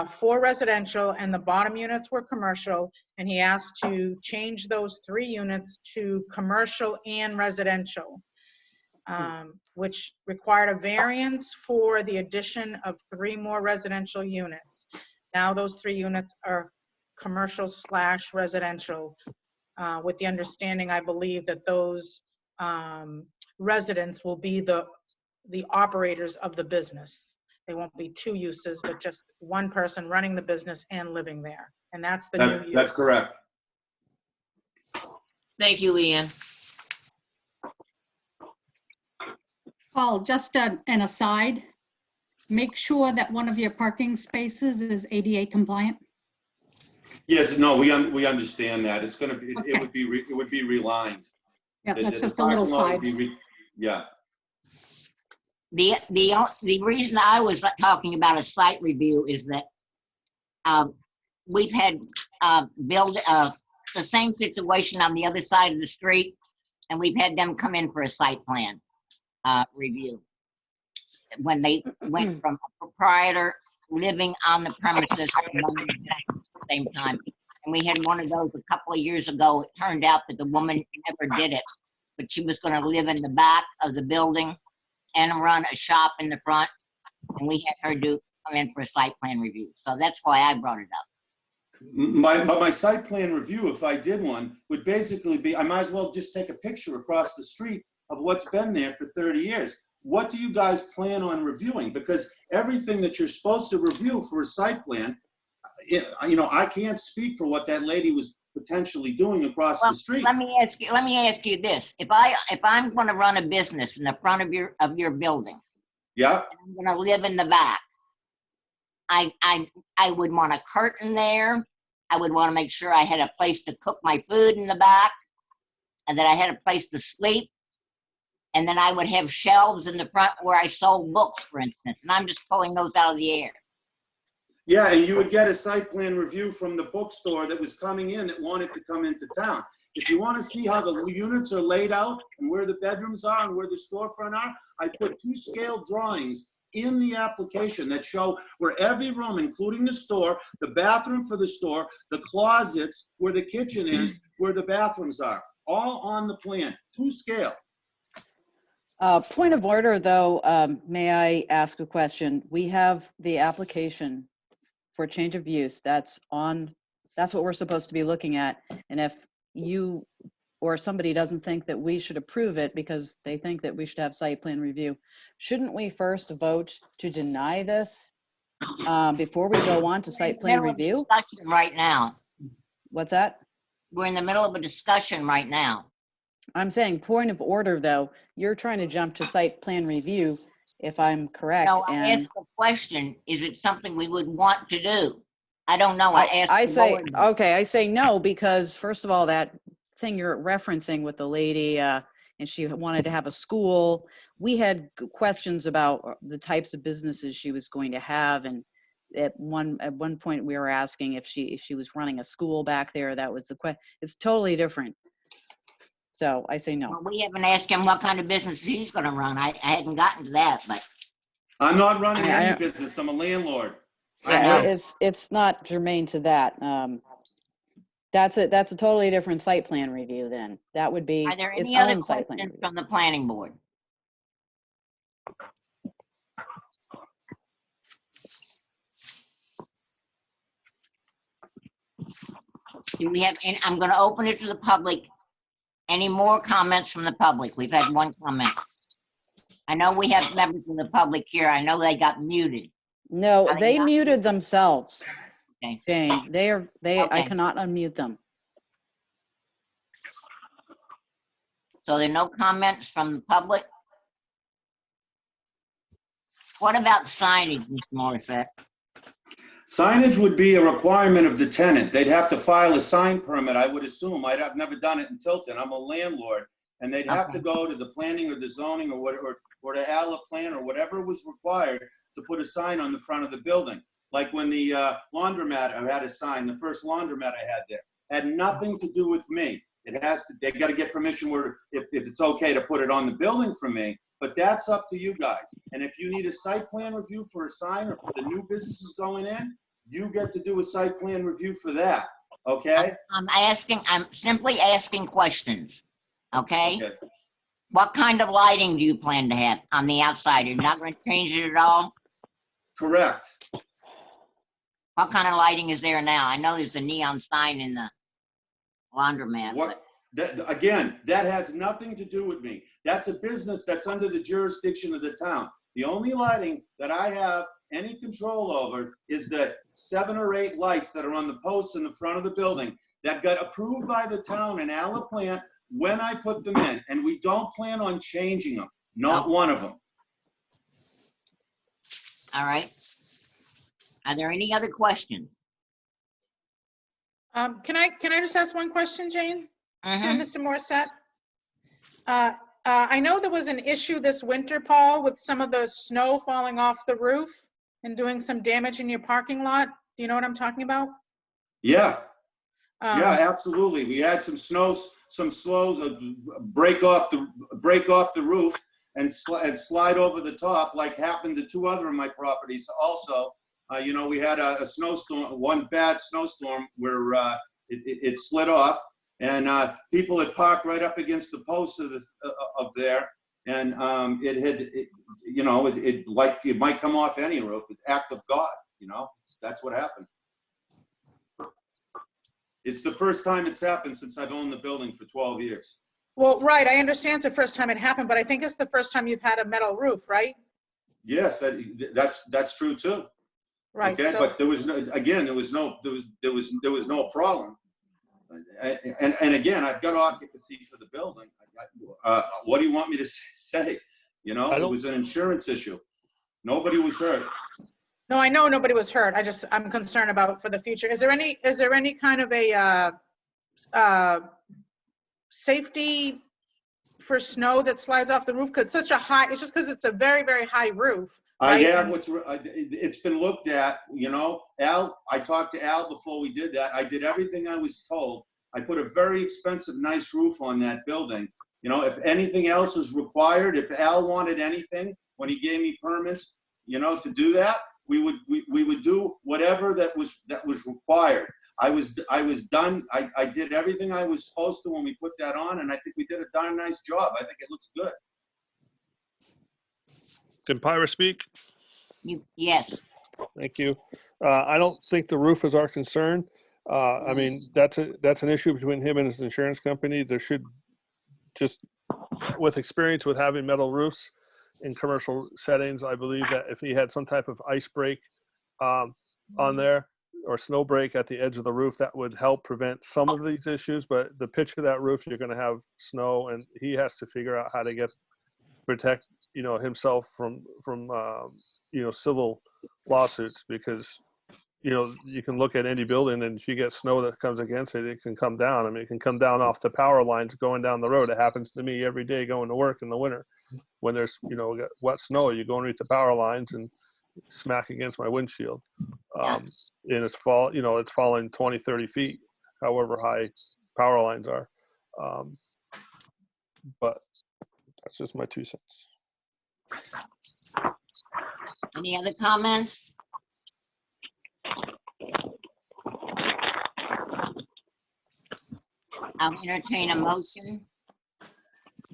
4 residential and the bottom units were commercial, and he asked to change those 3 units to commercial and residential, which required a variance for the addition of 3 more residential units. Now those 3 units are commercial/residential, with the understanding, I believe, that those residents will be the operators of the business. They won't be 2 uses, but just one person running the business and living there. And that's the new use. That's correct. Thank you, Leanne. Paul, just an aside, make sure that one of your parking spaces is ADA compliant. Yes, no, we understand that. It's going to be, Okay. it would be relined. Yeah, that's The just a little parking lot would side. be yeah. The reason I was talking about a site review is that we've had the same situation on the other side of the street, and we've had them come in for a site plan review when they went from a proprietor living on the premises at the same time. And we had one of those a couple of years ago. It turned out that the woman never did it, but she was going to live in the back of the building and run a shop in the front, and we had her come in for a site plan review. So that's why I brought it up. My site plan review, if I did one, would basically be, I might as well just take a picture across the street of what's been there for 30 years. What do you guys plan on reviewing? Because everything that you're supposed to review for a site plan, I can't speak for what that lady was potentially doing across the street. Let me ask you this. If I'm going to run a business in the front of your building, Yeah. I'm going to live in the back, I would want a curtain there. I would want to make sure I had a place to cook my food in the back, and that I had a place to sleep. And then I would have shelves in the front where I sold books, for instance. And I'm just pulling those out of the air. Yeah, and you would get a site plan review from the bookstore that was coming in that wanted to come into town. If you want to see how the units are laid out and where the bedrooms are and where the storefront are, I put 2 scale drawings in the application that show where every room, including the store, the bathroom for the store, the closets, where the kitchen is, where the bathrooms are, all on the plan, 2 scale. Point of order, though, may I ask a question? We have the application for change of use. That's what we're supposed to be looking at. And if you or somebody doesn't think that we should approve it because they think that we should have site plan review, shouldn't we first vote to deny this before we go on to site plan Middle of a review? discussion right now. What's that? We're in the middle of a discussion right now. I'm saying point of order, though, you're trying to jump to site plan review, if I'm correct. No, I And asked the question, is it something we would want to do? I don't know. I asked. I the say, board. okay, I say no, because first of all, that thing you're referencing with the lady, and she wanted to have a school, we had questions about the types of businesses she was going to have. And at one point we were asking if she was running a school back there. That was the question. It's totally different. So I say no. Well, we haven't asked him what kind of business he's gonna run. I hadn't gotten to that, but I'm not running I- any business. I'm a landlord. Yeah, I- it's not germane to that. That's a totally different site plan review then. That would be are there its any other own site plan questions review. from the planning board? Do we have, and I'm gonna open it to the public. Any more comments from the public? We've had one comment. I know we have members of the public here. I know they got muted. No, Are they they not? muted themselves. Okay. Jane, I Okay. cannot unmute them. So there are no comments from the public? What about signage, Mr. Morissette? Signage would be a requirement of the tenant. They'd have to file a sign permit, I would assume. I've never done it in Tilton. I'm a landlord. And they'd have to go to the planning or the zoning or whatever, or to ALA plan or whatever was required to put a sign on the front of the building. Like when the laundromat, I had a sign, the first laundromat I had there. Had nothing to do with me. It has to, they got to get permission where, if it's okay to put it on the building for me, but that's up to you guys. And if you need a site plan review for a sign or for the new businesses going in, you get to do a site plan review for that, okay? I'm simply asking questions, okay? Okay. What kind of lighting do you plan to have on the outside? You're not gonna change it at all? Correct. What kind of lighting is there now? I know there's a neon sign in the laundromat. What, that, again, that has nothing to do with me. That's a business that's under the jurisdiction of the town. The only lighting that I have any control over is the 7 or 8 lights that are on the posts in the front of the building that got approved by the town and ALA plant when I put them in, and we don't plan on changing them, not one of them. All right. Are there any other questions? Can I just ask one question, Jane? To Mhm. Mr. Morissette? I know there was an issue this winter, Paul, with some of the snow falling off the roof and doing some damage in your parking lot. Do you know what I'm talking about? Yeah, Um, yeah, absolutely. We had some slows break off the roof and slide over the top, like happened to 2 other of my properties also. You know, we had a snowstorm, one bad snowstorm where it slid off, and people had parked right up against the posts of there, and it might come off any roof. It's act of God, you know. That's what happened. It's the first time it's happened since I've owned the building for 12 years. Well, right, I understand it's the first time it happened, but I think it's the first time you've had a metal roof, right? Yes, that's true too. Right. Okay, So, but there was no problem. And again, I've got occupancy for the building. What do you want me to say? You know, it was an insurance issue. Nobody was hurt. no, I know nobody was hurt. I'm concerned about for the future. Is there any kind of a safety for snow that slides off the roof? Cause it's just because it's a very, very high roof. I right? have it's been looked at, you know. Al, I talked to Al before we did that. I did everything I was told. I put a very expensive, nice roof on that building. You know, if anything else was required, if Al wanted anything, when he gave me permits, you know, to do that, we would do whatever that was required. I was done. I did everything I was supposed to when we put that on, and I think we did a darn nice job. I think it looks good. Can Pyra speak? Yes. Thank you. I don't think the roof is our concern. I mean, that's an issue between him and his insurance company. There should just, with experience with having metal roofs in commercial settings, I believe that if he had some type of ice break on there or snow break at the edge of the roof, that would help prevent some of these issues. But the pitch of that roof, you're going to have snow, and he has to figure out how to protect, himself from civil lawsuits, because you can look at any building, and if you get snow that comes against it, it can come down. I mean, it can come down off the power lines going down the road. It happens to me every day going to work in the winter. When there's, wet snow, you go underneath the power lines and smack against my windshield. And it's falling 20, 30 feet, however high power lines are. But that's just my 2 cents. Any other comments? I'll entertain a motion.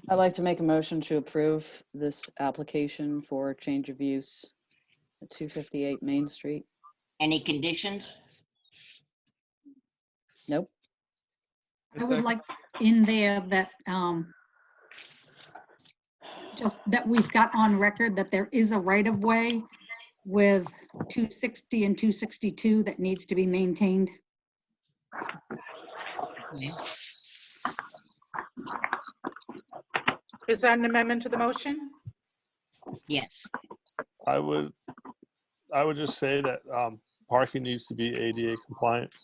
I'd like to make a motion to approve this application for change of use at 258 Main Street. Any conditions? Nope. I would like in there that, just that we've got on record that there is a right-of-way with 260 and 262 that needs to be maintained. Is that an amendment to the motion? Yes. I would just say that parking needs to be ADA compliant.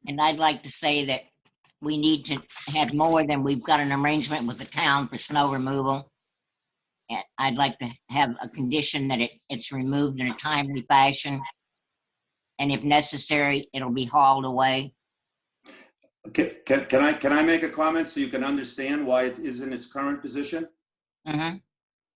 And I'd like to say that we need to have more than we've got an arrangement with the town for snow removal. And I'd like to have a condition that it's removed in a timely fashion. And if necessary, it'll be hauled away. Can I make a comment so you can understand why it is in its current position? Mm-hmm.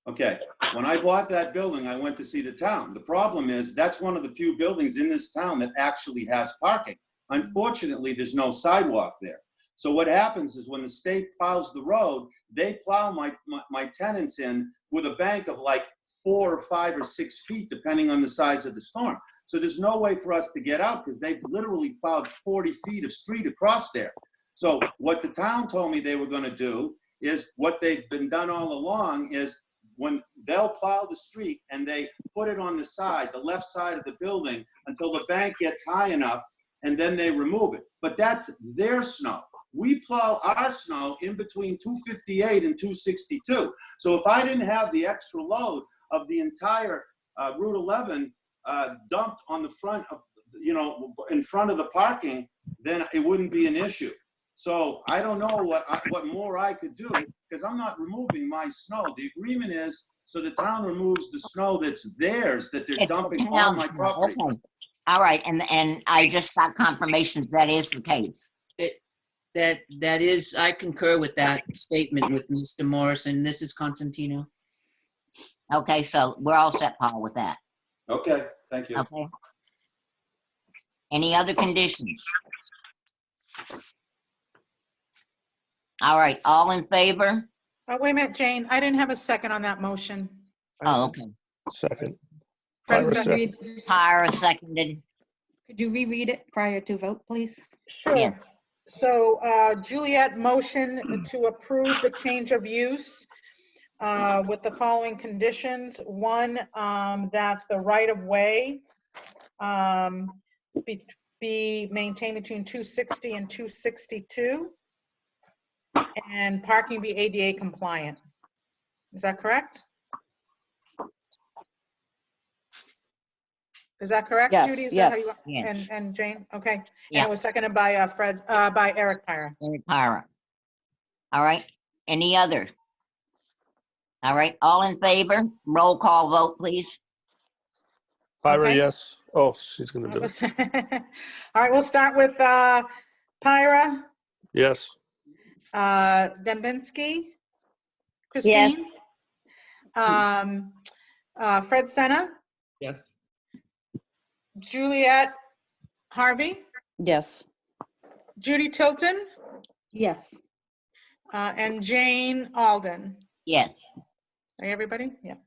Okay, when I bought that building, I went to see the town. The problem is that's one of the few buildings in this town that actually has parking. Unfortunately, there's no sidewalk there. So what happens is when the state plows the road, they plow my tenants in with a bank of like 4 or 5 or 6 feet, depending on the size of the storm. So there's no way for us to get out because they've literally plowed 40 feet of street across there. So what the town told me they were going to do is what they've been done all along is when they'll plow the street and they put it on the side, the left side of the building until the bank gets high enough, and then they remove it. But that's their snow. We plow our snow in between 258 and 262. So if I didn't have the extra load of the entire Route 11 dumped on the front of, in front of the parking, then it wouldn't be an issue. So I don't know what more I could do because I'm not removing my snow. The agreement is so the town removes the snow that's theirs that they're dumping on my property. Okay. All right, and I just got confirmation that is the case. That is, I concur with that statement with Mr. Morrison. This is Constantino. Okay, so we're all set, Paul, with that. Okay, thank you. Okay. Any other conditions? All right, all in favor? Oh, wait a minute, Jane. I didn't have a second on that motion. Oh, okay. Second. Fred Pyra seconded. Pyra seconded. Could you reread it prior to vote, please? Sure. Yeah. So Juliet motion to approve the change of use with the following conditions. One, that the right-of-way be maintained between 260 and 262, and parking be ADA compliant. Is that correct? Is that correct, Yes, Judy? Is yes. that how you, Yes. and Jane? Okay. And Yeah. it was seconded by by Eric Pyra. Pyra. All right, any other? All right, all in favor? Roll call vote, please. Pyra, Okay. yes. Oh, she's going to do it. All right, we'll start with Pyra, Yes. Dembinski, Christine, Fred Senna, Yes. Juliet Harvey, Yes. Judy Tilton, Yes. and Jane Alden. Yes, Hey, everybody? Yeah.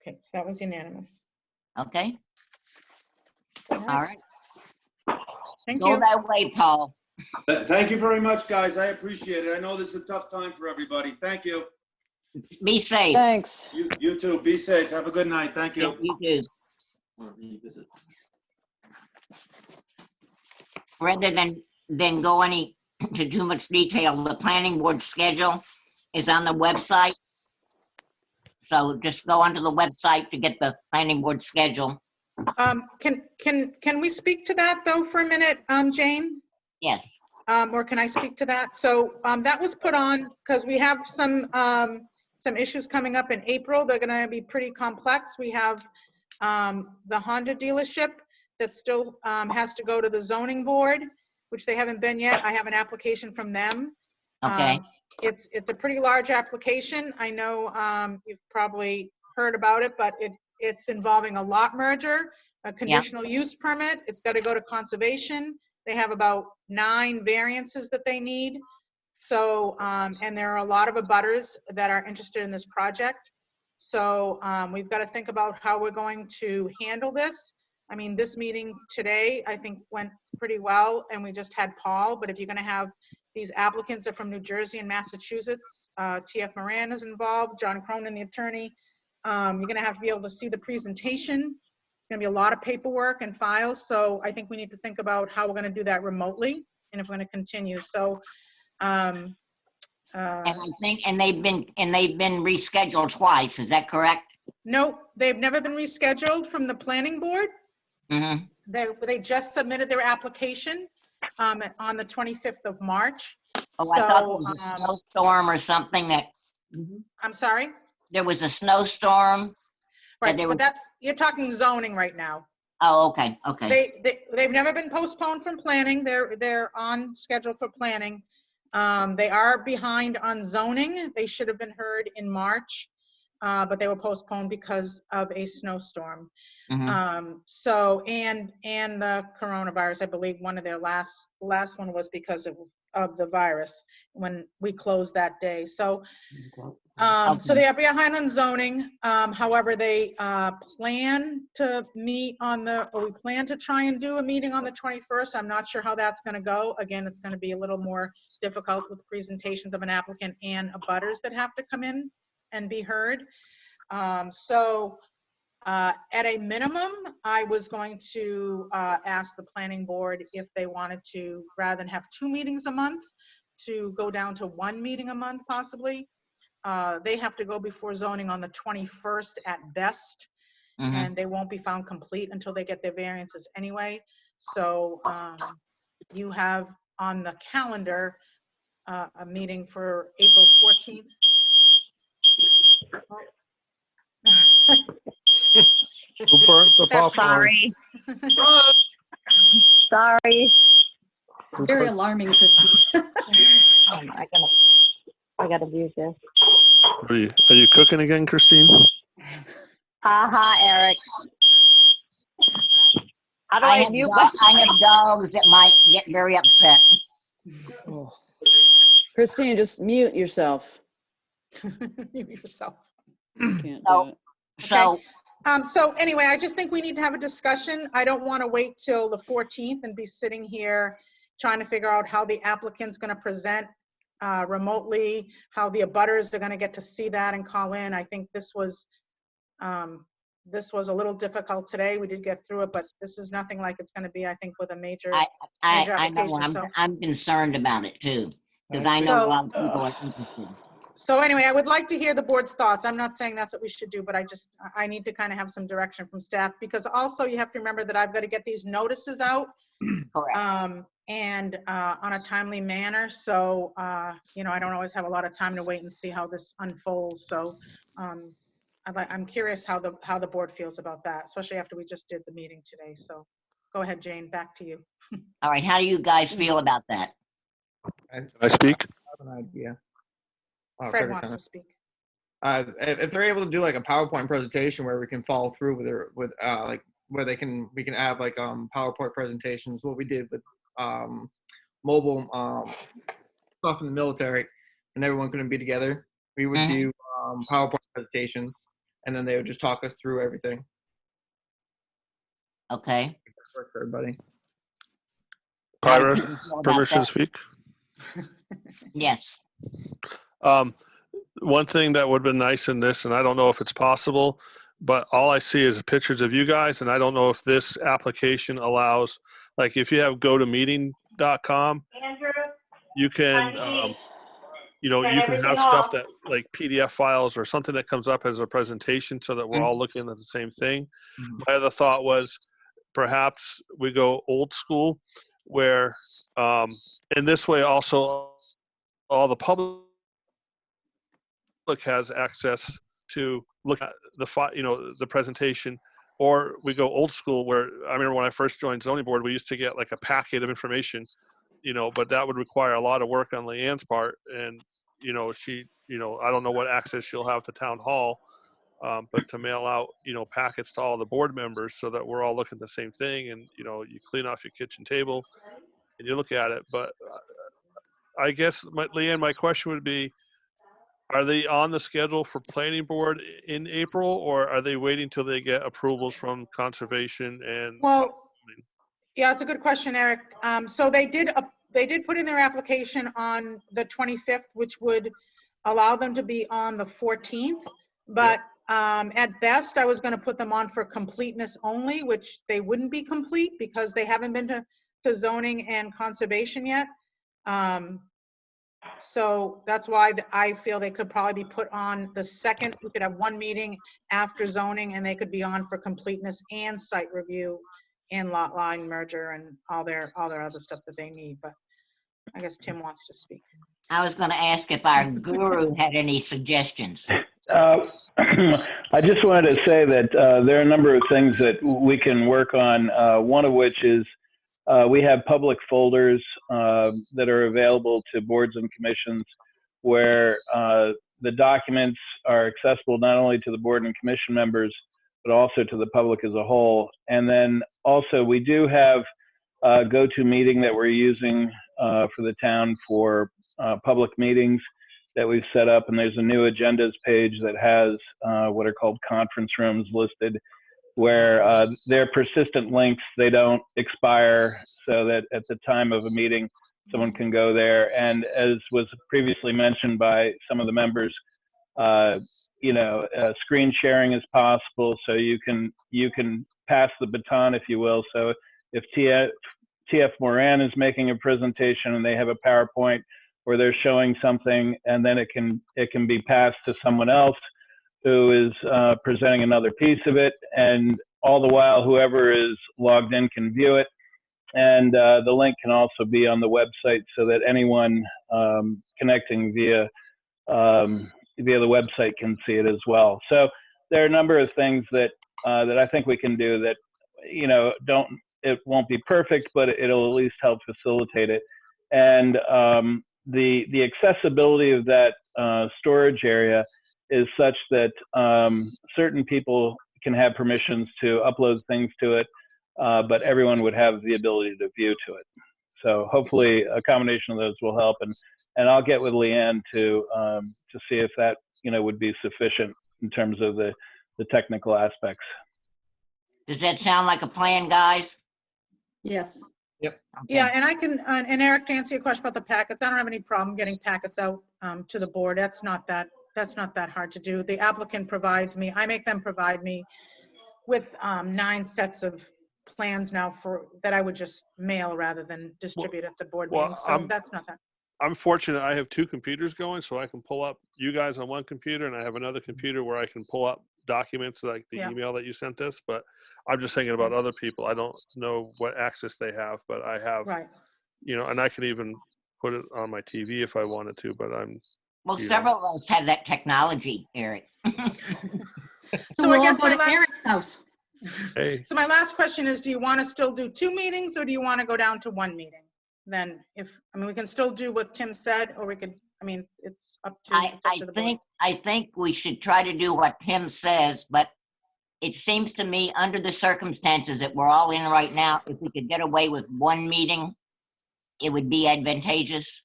Okay, so that was unanimous. okay. All right. Thank Go you. that way, Paul. Thank you very much, guys. I appreciate it. I know this is a tough time for everybody. Thank you. Be safe. Thanks. You too. Be safe. Have a good night. Thank you. You too. Rather than go any to too much detail, the planning board schedule is on the website. So just go onto the website to get the planning board schedule. Can we speak to that though for a minute, Jane? Yes. Or can I speak to that? So that was put on because we have some issues coming up in April. They're going to be pretty complex. We have the Honda dealership that still has to go to the zoning board, which they haven't been yet. I have an application from them. Okay. It's a pretty large application. I know you've probably heard about it, but it's involving a lot merger, a conditional use permit. It's got to go to conservation. They have about 9 variances that they need. So, and there are a lot of abutters that are interested in this project. So we've got to think about how we're going to handle this. I mean, this meeting today, I think went pretty well, and we just had Paul, but if you're going to have these applicants are from New Jersey and Massachusetts, TF Moran is involved, John Cronin, the attorney. You're going to have to be able to see the presentation. It's going to be a lot of paperwork and files. So I think we need to think about how we're going to do that remotely and if we're going to continue. So, And I think, and they've been rescheduled twice. Is that correct? no, they've never been rescheduled from the planning board. Mm-hmm. They just submitted their application on the 25th of March. Oh, I thought it was a snowstorm or something that. I'm sorry? There was a snowstorm. Right, but you're talking zoning right now. Oh, okay, okay. They've never been postponed from planning. They're on schedule for planning. They are behind on zoning. They should have been heard in March, but they were postponed because of a snowstorm. So, and the coronavirus, I believe one of their last one was because of the virus when we closed that day. So, so they are behind on zoning. However, they plan to meet we plan to try and do a meeting on the 21st. I'm not sure how that's going to go. Again, it's going to be a little more difficult with presentations of an applicant and abutters that have to come in and be heard. So at a minimum, I was going to ask the planning board if they wanted to, rather than have 2 meetings a month, to go down to 1 meeting a month possibly. They have to go before zoning on the 21st at best, and they won't be found complete until they get their variances anyway. So you have on the calendar a meeting for April 14th. Who burnt the That's popcorn? Sorry. Sorry. Very alarming, Christine. I gotta mute this. Are you cooking again, Christine? Eric. How do I I have mute dogs that might get very upset. Oh. Christine, just mute yourself. Mute yourself. You can't So- do it. So, So anyway, I just think we need to have a discussion. I don't want to wait till the 14th and be sitting here trying to figure out how the applicant's going to present remotely, how the abutters are going to get to see that and call in. I think this was a little difficult today. We did get through it, but this is nothing like it's going to be, I think, with a major I know, application. I'm concerned about it too, because I know So- a lot of people are interested. So anyway, I would like to hear the board's thoughts. I'm not saying that's what we should do, but I need to kind of have some direction from staff, because also you have to remember that I've got to get these notices out Correct. and on a timely manner. So, I don't always have a lot of time to wait and see how this unfolds. So I'm curious how the board feels about that, especially after we just did the meeting today. So go ahead, Jane, back to you. All right, how do you guys feel about that? Can I speak? I have an idea. Fred wants to speak. If they're able to do like a PowerPoint presentation where we can follow through with like where we can have like PowerPoint presentations, what we did with mobile stuff in the military, and everyone couldn't be together, we would do PowerPoint presentations, and then they would just talk us through everything. Okay. Work for everybody. How do Carter, people feel about permission to that? speak? Yes. One thing that would have been nice in this, and I don't know if it's possible, but all I see is pictures of you guys, and I don't know if this application allows, like if you have gotomeeting.com, Andrew, you can, you can have stuff that like PDF files or something that comes up as a presentation so that we're all looking at the same thing. My other thought was perhaps we go old school where, in this way also all the public has access to look at the presentation, or we go old school where I remember when I first joined zoning board, we used to get like a packet of information, but that would require a lot of work on Leanne's part. And, she, I don't know what access she'll have to town hall, but to mail out, packets to all the board members so that we're all looking at the same thing. And, you clean off your kitchen table and you look at it. But I guess Leanne, my question would be, are they on the schedule for planning board in April, or are they waiting till they get approvals from conservation and? Well, yeah, it's a good question, Eric. So they did put in their application on the 25th, which would allow them to be on the 14th. But at best, I was going to put them on for completeness only, which they wouldn't be complete because they haven't been to zoning and conservation yet. So that's why I feel they could probably be put on the second. We could have one meeting after zoning and they could be on for completeness and site review and lot line merger and all their other stuff that they need. But I guess Tim wants to speak. I was going to ask if our guru had any suggestions. I just wanted to say that there are a number of things that we can work on, one of which is we have public folders that are available to boards and commissions where the documents are accessible not only to the board and commission members, but also to the public as a whole. And then also we do have a GoToMeeting that we're using for the town for public meetings that we've set up. And there's a new agendas page that has what are called conference rooms listed, where they're persistent links. They don't expire, so that at the time of a meeting, someone can go there. And as was previously mentioned by some of the members, screen sharing is possible, so you can pass the baton, if you will. So if TF Moran is making a presentation and they have a PowerPoint where they're showing something, and then it can be passed to someone else who is presenting another piece of it, and all the while whoever is logged in can view it. And the link can also be on the website so that anyone connecting via the website can see it as well. So there are a number of things that that I think we can do that, it won't be perfect, but it'll at least help facilitate it. And the accessibility of that storage area is such that certain people can have permissions to upload things to it, but everyone would have the ability to view to it. So hopefully a combination of those will help, and I'll get with Leanne to see if that would be sufficient in terms of the technical aspects. Does that sound like a plan, guys? Yes. Yep. Okay. Yeah, and I can, and Eric, to answer your question about the packets, I don't have any problem getting packets out to the board. That's not that hard to do. The applicant provides me, I make them provide me with 9 sets of plans now that I would just mail rather than distribute at the board meeting. So that's not that. I'm fortunate I have 2 computers going, so I can pull up you guys on one computer, and I have another computer where I can pull up documents like the email that you sent us. But I'm just thinking about other people. I don't know what access they have, but I have, Right. And I can even put it on my TV if I wanted to, but Well, several of us have that technology, Eric. So we'll I guess all go my to Eric's house. Hey. So my last question is, do you want to still do 2 meetings or do you want to go down to 1 meeting? Then we can still do what Tim said, or we could, it's up to the board. I think we should try to do what Tim says, but it seems to me under the circumstances that we're all in right now, if we could get away with 1 meeting, it would be advantageous.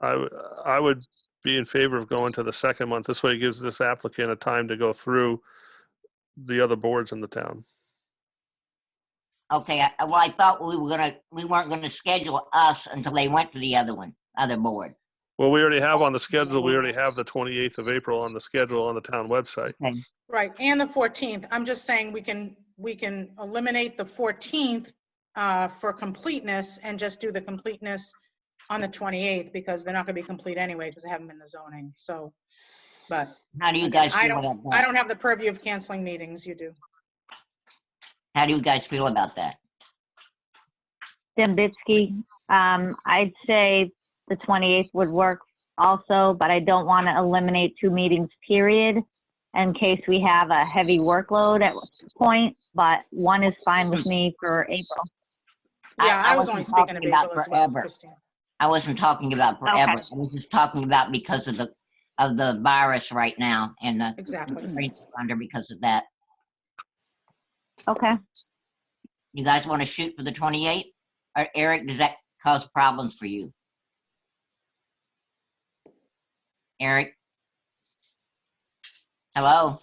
I would be in favor of going to the second month. This way it gives this applicant a time to go through the other boards in the town. Okay, well, I thought we weren't gonna schedule us until they went to the other board. Well, we already have on the schedule, we already have the 28th of April on the schedule on the town website. Okay. Right, and the 14th. I'm just saying we can eliminate the 14th for completeness and just do the completeness on the 28th because they're not gonna be complete anyway because they haven't been the zoning, so. But How do you guys I feel about I that? don't have the purview of canceling meetings, you do. How do you guys feel about that? Dembitsky, I'd say the 28th would work also, but I don't want to eliminate 2 meetings, period, in case we have a heavy workload at point, but 1 is fine with me for April. Yeah, I was wasn't only speaking of talking about April as well, forever. Christine. I wasn't talking about forever. Okay. I was just talking about because of the virus right now and the Exactly. constraints we're under because of that. Okay. You guys want to shoot for the 28th? Or Eric, does that cause problems for you? Eric? Hello?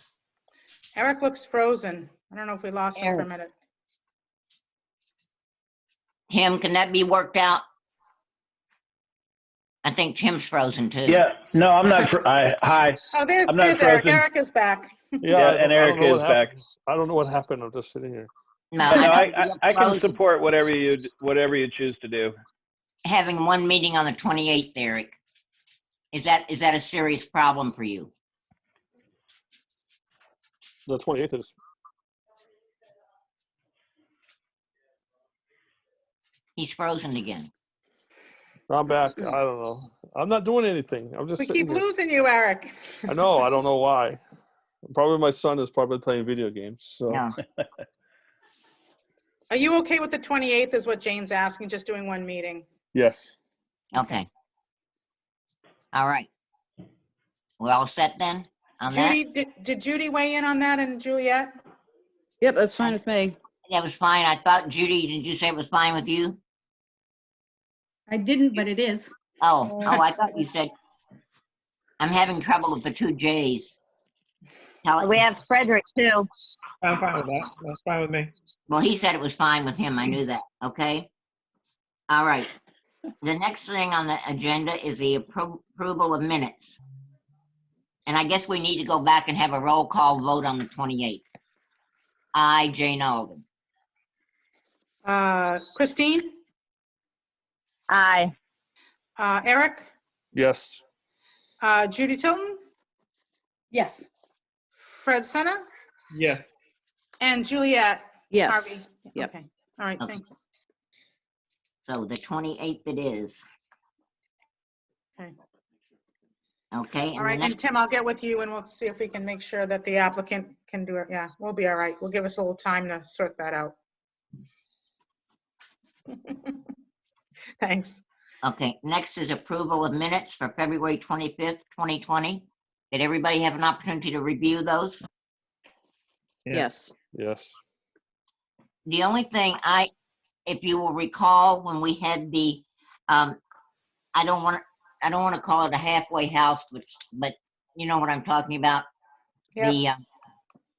Eric looks frozen. I don't know if we lost him for a minute. Tim, can that be worked out? I think Tim's frozen too. Yeah, no, I'm not, hi, Oh, I'm not there's Eric. frozen. Eric is back. Yeah, and I don't Eric know what is back. happened. I don't know what happened. I'm just sitting here. No, Yeah, no, I I can frozen. support whatever you choose to do. Having one meeting on the 28th, Eric. Is that a serious problem for you? The 28th is, He's frozen again. I'm back. I don't know. I'm not doing anything. I'm just We sitting keep here. losing you, Eric. I know. I don't know why. Probably my son is probably playing video games. So No. Are you okay with the 28th is what Jane's asking, just doing one meeting? yes. Okay. All right. We're all set then on that? Judy, did Judy weigh in on that and Juliet? Yep, that's fine with me. That was fine. I thought, Judy, did you say it was fine with you? I didn't, but it is. Oh, I thought you said, I'm having trouble with the 2 J's. We have Frederick too. I'm fine with that. That's fine with me. Well, he said it was fine with him. I knew that. Okay. All right. The next thing on the agenda is the approval of minutes. And I guess we need to go back and have a roll call vote on the 28th. I, Jane Alden. Christine? Aye. Eric? Yes. Judy Tilton? Yes. Fred Senna? Yes. And Juliet? Yes. Harvey? Yep. Okay, all right, Okay. thanks. So the 28th it is. Okay. Okay. All right, and Tim, I'll get with you and we'll see if we can make sure that the applicant can do it. Yeah, we'll be all right. We'll give us a little time to sort that out. Thanks. Okay, next is approval of minutes for February 25th, 2020. Did everybody have an opportunity to review those? Yeah. Yes. Yes. The only thing if you will recall, when we had the, I don't want to call it a halfway house, but you know what I'm talking about. Yep. The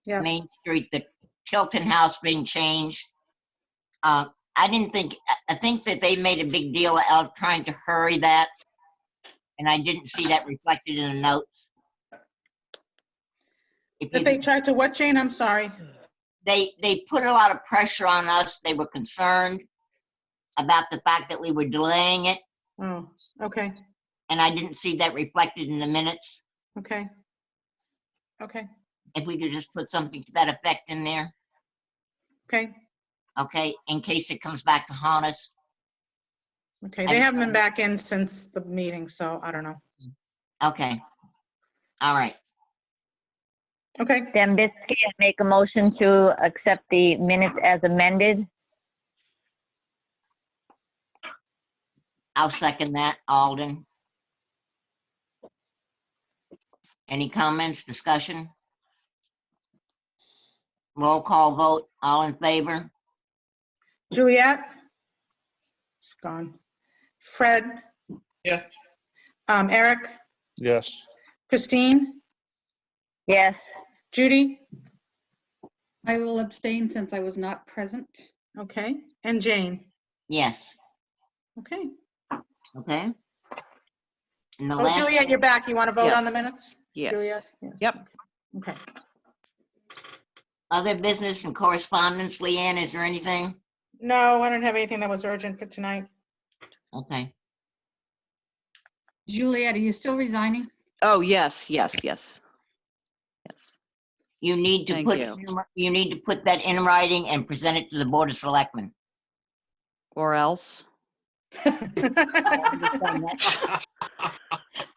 Yep. Main Street, the Tilton house being changed. I think that they made a big deal out of trying to hurry that, and I didn't see that reflected in the notes. If they tried to what, Jane? I'm sorry. They put a lot of pressure on us. They were concerned about the fact that we were delaying it, Oh, okay, and I didn't see that reflected in the minutes. okay. Okay, If we could just put something to that effect in there, okay, okay, in case it comes back to haunt us. okay. They haven't been back in since the meeting, so I don't know. Okay. All right. Okay, Dembitsky, I make a motion to accept the minutes as amended. I'll second that, Alden. Any comments, discussion? Roll call vote, all in favor? Juliet? She's gone. Fred? Yes. Eric? Yes. Christine? Yes. Judy? I will abstain since I was not present. Okay, and Jane. Yes, Okay. okay. And the Oh, last, Juliet, you're back. You want to vote on the Yes. minutes? Juliet? Yes. Yes. Yep. Okay. other business and correspondence, Leanne, is there anything? No, I don't have anything that was urgent for tonight. Okay, Juliet, are you still resigning? Oh, yes, yes, yes. Yes. you need to Thank put, you. you need to put that in writing and present it to the Board of Selectmen. Or else? That's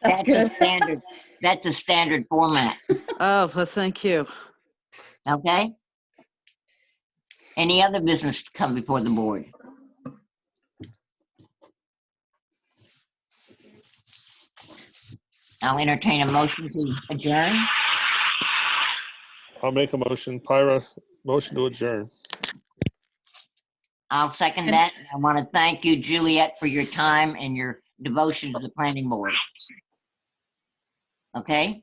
That's a good. standard, that's a standard format, Oh, well, thank you. okay? Any other business to come before the board? I'll entertain a motion to adjourn. I'll make a motion. Pyra, motion to adjourn. I'll second that. I want to thank you, Juliet, for your time and your devotion to the planning board. Okay?